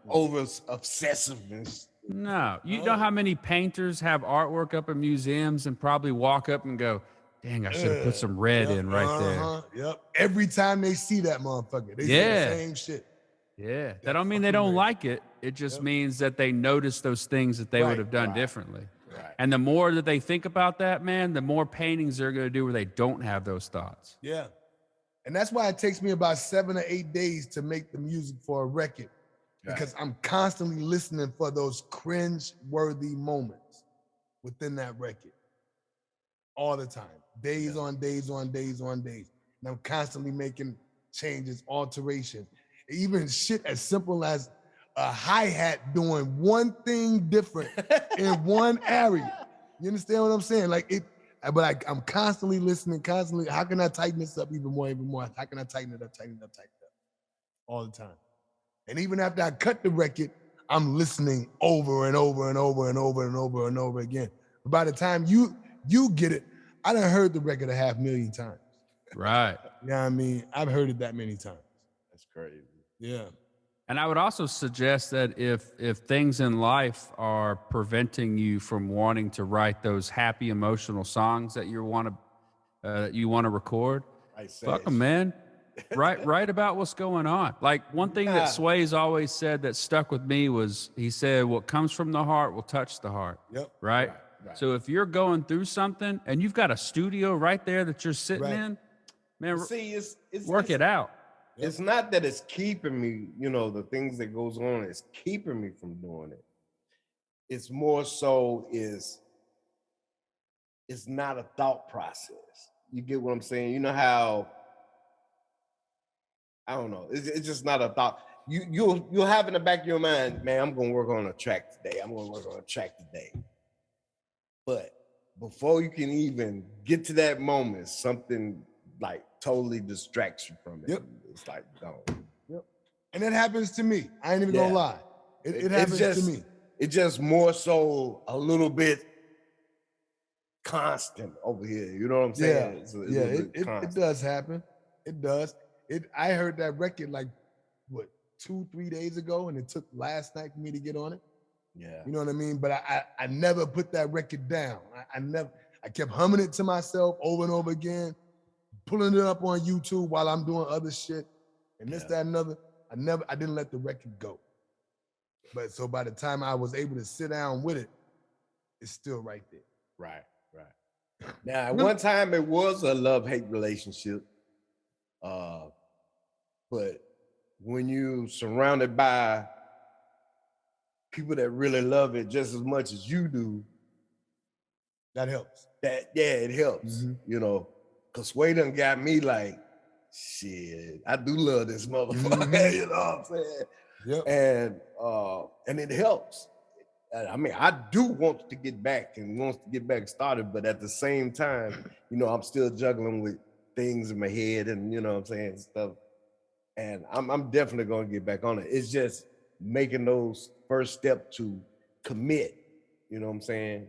Speaker 3: Over obsessiveness.
Speaker 1: No. You know how many painters have artwork up in museums and probably walk up and go, dang, I should have put some red in right there.
Speaker 2: Yep. Every time they see that motherfucker, they say
Speaker 1: Yeah.
Speaker 2: the same shit.
Speaker 1: Yeah. That don't mean they don't
Speaker 2: fucking red.
Speaker 1: like it. It just means that they notice those things that they
Speaker 2: Right,
Speaker 1: would have done differently.
Speaker 3: Right.
Speaker 1: And the more that they think about that, man, the more paintings they're going to do where they don't have those thoughts.
Speaker 2: Yeah. And that's why it takes me about 7 or 8 days to make the music for a record. Because I'm constantly listening for those cringe-worthy moments within that record. All the time. Days on days on days on days. And I'm constantly making changes, alterations. Even shit as simple as a hi-hat doing one thing different in one area. You understand what I'm saying? Like it, but I'm constantly listening, constantly. How can I tighten this up even more? How can I tighten it up, tighten it up, tighten it up? All the time. And even after I cut the record, I'm listening over and over and over and over and over and over again. But by the time you get it, I done heard the record 500,000 times.
Speaker 1: Right.
Speaker 2: You know what I mean? I've heard it that many times.
Speaker 3: That's crazy.
Speaker 2: Yeah.
Speaker 1: And I would also suggest that if things in life are preventing you from wanting to write those happy emotional songs that you want to record, fuck them, man. Write about what's going on. Like one thing that Sway's always said that stuck with me was he said, "What comes from the heart will touch the heart."
Speaker 2: Yep.
Speaker 1: Right. So if you're going through something and you've got a studio right there that you're sitting in, man,
Speaker 3: See, it's
Speaker 1: work it out.
Speaker 3: It's not that it's keeping me, the things that goes on, it's keeping me from doing it. It's more so it's not a thought process. You get what I'm saying? You know how, I don't know, it's just not a thought. You'll have in the back of your mind, man, I'm gonna work on a track today. But before you can even get to that moment, something like totally distracts you from it.
Speaker 2: Yep.
Speaker 3: It's like gone.
Speaker 2: Yep. And that happens to me. I ain't even gonna lie. It happens to me.
Speaker 3: It's just more so a little bit constant over here. You know what I'm saying?
Speaker 2: Yeah.
Speaker 3: It's a little bit
Speaker 2: It
Speaker 3: constant.
Speaker 2: does happen. It does. I heard that record like 2-3 days ago, and it took last night for me to get on it.
Speaker 3: Yeah.
Speaker 2: You know what I mean? But I never put that record down. I kept humming it to myself over and over again, pulling it up on YouTube while I'm doing other shit and this, that, and another. I didn't let the record go. But so by the time I was able to sit down with it, it's still right there.
Speaker 3: Right. Now, at one time it was a love-hate relationship. But when you surrounded by people that really love it just as much as you do,
Speaker 2: that helps.
Speaker 3: It helps, because Sway done got me like, shit, I do love this motherfucker, you know what I'm saying?
Speaker 2: Yep.
Speaker 3: And it helps. I mean, I do want to get back started, but at the same time, I'm still juggling with things in my head and, you know what I'm saying, stuff. And I'm definitely going to get back on it. It's just making those first step to commit, you know what I'm saying?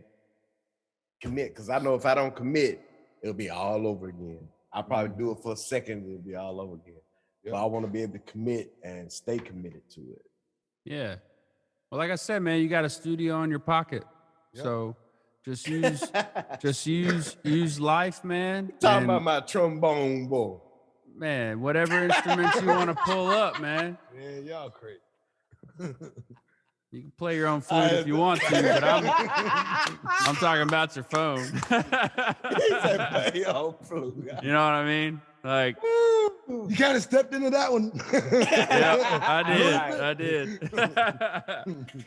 Speaker 3: Commit, because I know if I don't commit, it'll be all over again. I'll probably do it for a second, it'll be all over again. But I want to be able to commit and stay committed to it.
Speaker 1: Yeah. Well, like I said, man, you got a studio in your pocket.
Speaker 2: Yep.
Speaker 1: So Just use life, man.
Speaker 3: Talking
Speaker 1: and,
Speaker 3: about my trombone boy.
Speaker 1: man, whatever instruments you want to pull up, man.
Speaker 2: Man, y'all crazy.
Speaker 1: You can play your own flute if you want to, but I'm talking about your phone.
Speaker 3: He said, play your own flute.
Speaker 1: You know what I mean? Like,
Speaker 2: You kind of stepped into that one.
Speaker 1: yeah, I did.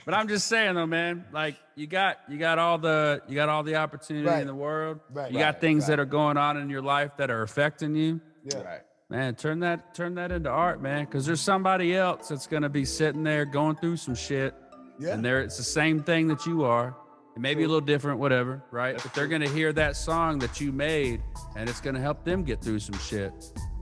Speaker 1: But I'm just saying though, man, like you got all the opportunity
Speaker 2: Right.
Speaker 1: in the world.
Speaker 2: Right.
Speaker 1: You got things that are going on in your life that are affecting you.
Speaker 2: Yeah.
Speaker 3: Right.
Speaker 1: Man, turn that into art, man, because there's somebody else that's gonna be sitting there going through some shit.
Speaker 2: Yeah.
Speaker 1: And it's the same thing that you are. It may be a little different, whatever, right? But they're gonna hear that song that you made, and it's gonna help them get through some shit.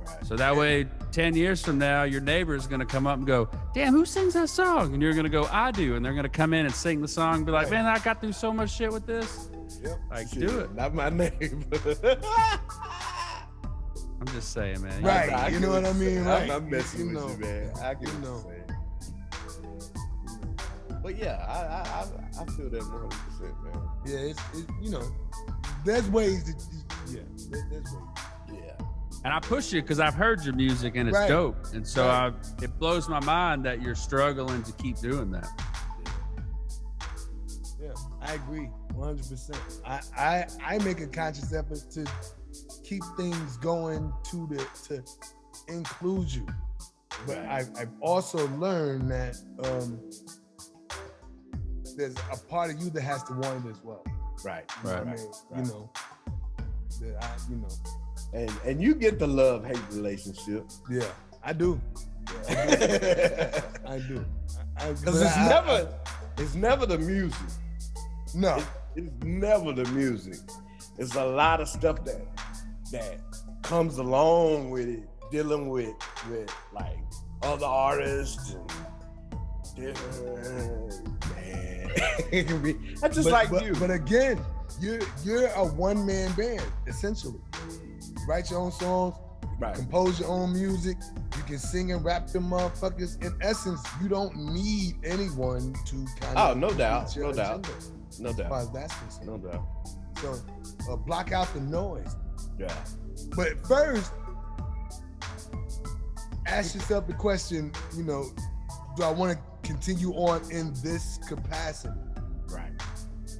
Speaker 3: Right.
Speaker 1: So that way, 10 years from now, your neighbor's gonna come up and go, "Damn, who sings that song?" And you're gonna go, "I do." And they're gonna come in and sing the song, and be like,
Speaker 2: Right.
Speaker 1: "Man, I got through so much shit with this."
Speaker 2: Yep.
Speaker 1: Like,
Speaker 3: Shit,
Speaker 1: do it.
Speaker 3: Not my neighbor.
Speaker 1: I'm just saying, man.
Speaker 2: Right.
Speaker 3: I
Speaker 2: You
Speaker 3: get
Speaker 2: know what I
Speaker 3: you're
Speaker 2: mean?
Speaker 3: saying.
Speaker 2: Right.
Speaker 3: I'm not messing
Speaker 2: You
Speaker 3: with
Speaker 2: know.
Speaker 3: you, man. I get
Speaker 2: You
Speaker 3: what
Speaker 2: know.
Speaker 3: you're saying. But yeah, I feel that 100%, man.
Speaker 2: Yeah, it's there's ways to, there's ways.
Speaker 3: Yeah.
Speaker 1: And I push you because I've heard your music and it's
Speaker 2: Right.
Speaker 1: dope. And so
Speaker 2: Right.
Speaker 1: it blows my mind that you're struggling to keep doing that.
Speaker 2: Yeah, I agree 100%. I make a conscious effort to keep things going to include you. But I've also learned that there's a part of you that has to want it as well.
Speaker 3: Right.
Speaker 2: You know
Speaker 1: Right.
Speaker 2: what I mean?
Speaker 3: Right. And you get the love-hate relationship.
Speaker 2: Yeah, I do.
Speaker 3: Because
Speaker 2: I do.
Speaker 3: it's never the music.
Speaker 2: No.
Speaker 3: It's never the music. It's a lot of stuff that comes along with it, dealing with like other artists and man. It can be that's just like you.
Speaker 2: But again, you're a one-man band, essentially. You write your own songs,
Speaker 3: right.
Speaker 2: compose your own music, you can sing and rap them motherfuckers. In essence, you don't need anyone to kind of
Speaker 3: No doubt.
Speaker 2: complete your
Speaker 3: No doubt.
Speaker 2: agenda,
Speaker 3: No
Speaker 2: as far
Speaker 3: doubt.
Speaker 2: as that's concerned.
Speaker 3: No doubt.
Speaker 2: So block out the noise.
Speaker 3: Yeah.
Speaker 2: But first, ask yourself the question, do I want to continue on in this capacity?
Speaker 3: Right.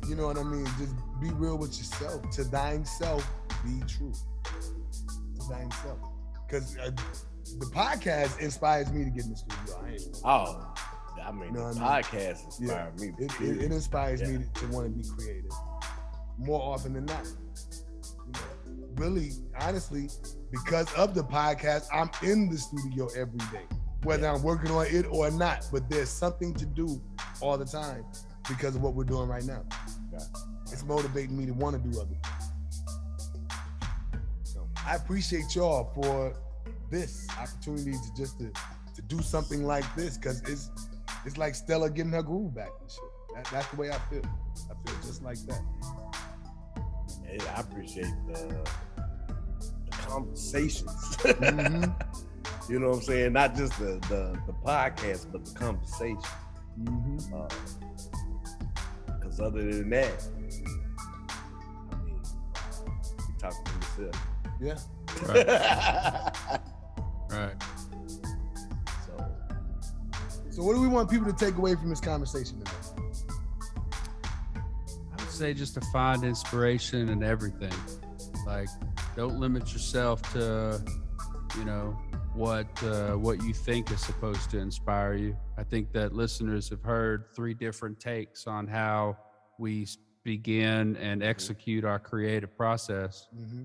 Speaker 2: You know what I mean? Just be real with yourself. To thine self, be true. To thine self. Because the podcast inspires me to get in the studio.
Speaker 3: I mean,
Speaker 2: No,
Speaker 3: the
Speaker 2: I mean,
Speaker 3: podcast inspired me.
Speaker 2: It inspires
Speaker 3: Yeah.
Speaker 2: me to want to be creative more often than not. Really, honestly, because of the podcast, I'm in the studio every day, whether I'm working on it or not. But there's something to do all the time because of what we're doing right now.
Speaker 3: Yeah.
Speaker 2: It's motivating me to want to do other things. So I appreciate y'all for this opportunity to do something like this, because it's like Stella getting her groove back and shit. That's the way I feel. I feel just like that.
Speaker 3: Hey, I appreciate the conversations.
Speaker 2: Mhm.
Speaker 3: You know what I'm saying? Not just the podcast, but the conversation.
Speaker 2: Mhm.
Speaker 3: Because other than that, I mean, you talking to yourself.
Speaker 2: Yeah.
Speaker 1: Right.
Speaker 2: So what do we want people to take away from this conversation today?
Speaker 1: I would say just to find inspiration in everything. Like, don't limit yourself to, what you think is supposed to inspire you. I think that listeners have heard 3 different takes on how we begin and execute our creative process.
Speaker 2: Mm-hmm.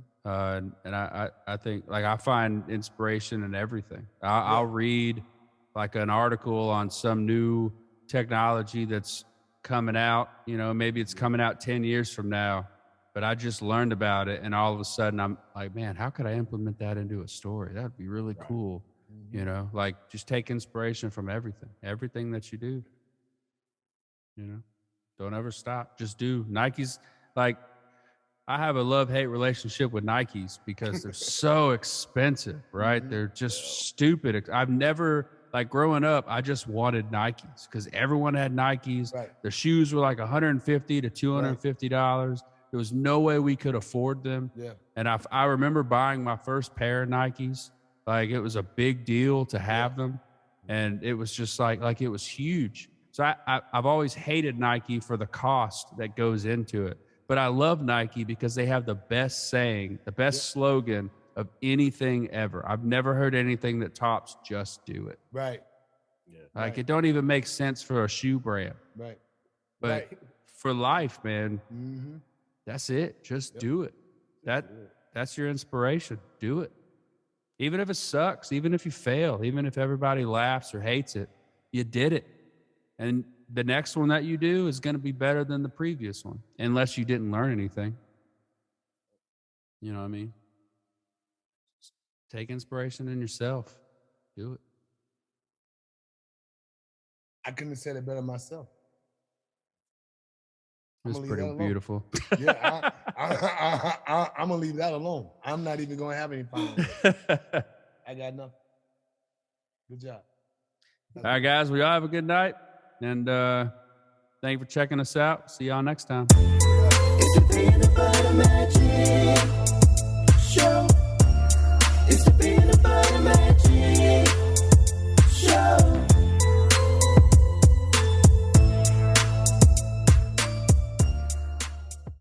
Speaker 1: And I think, like, I find inspiration in everything. I'll read like an article on some new technology that's coming out, maybe it's coming out 10 years from now, but I just learned about it. And all of a sudden I'm like, man, how could I implement that into a story? That'd be really cool. Like, just take inspiration from everything that you do. Don't ever stop. Just do. Nike's, like, I have a love-hate relationship with Nikes because they're so expensive, right? They're just stupid. I've never like growing up, I just wanted Nikes because everyone had Nikes.
Speaker 2: Right.
Speaker 1: The shoes were like $150 to $250. There was no way we could afford them.
Speaker 2: Yeah.
Speaker 1: And I remember buying my first pair of Nikes. Like it was a big deal to have them. And it was just like it was huge. So I've always hated Nike for the cost that goes into it. But I love Nike because they have the best saying, the best slogan of anything ever. I've never heard anything that tops "Just do it."
Speaker 2: Right.
Speaker 3: Yeah.
Speaker 1: Like it don't even make sense for a shoe brand.
Speaker 2: Right.
Speaker 1: But
Speaker 2: Right.
Speaker 1: for life, man,
Speaker 2: Mm-hmm.
Speaker 1: that's it. Just do it. That's your inspiration. Do it. Even if it sucks, even if you fail, even if everybody laughs or hates it, you did it. And the next one that you do is going to be better than the previous one, unless you didn't learn anything. You know what I mean? Just take inspiration in yourself. Do it.
Speaker 2: I couldn't have said it better myself.
Speaker 1: It's
Speaker 2: leave
Speaker 1: pretty
Speaker 2: that alone.
Speaker 1: beautiful.
Speaker 2: Yeah, I'm gonna leave that alone. I'm not even gonna have any fun. I got nothing. Good job.
Speaker 1: All right, guys, we all have a good night. And thank you for checking us out. See y'all next time.
Speaker 2: Yeah.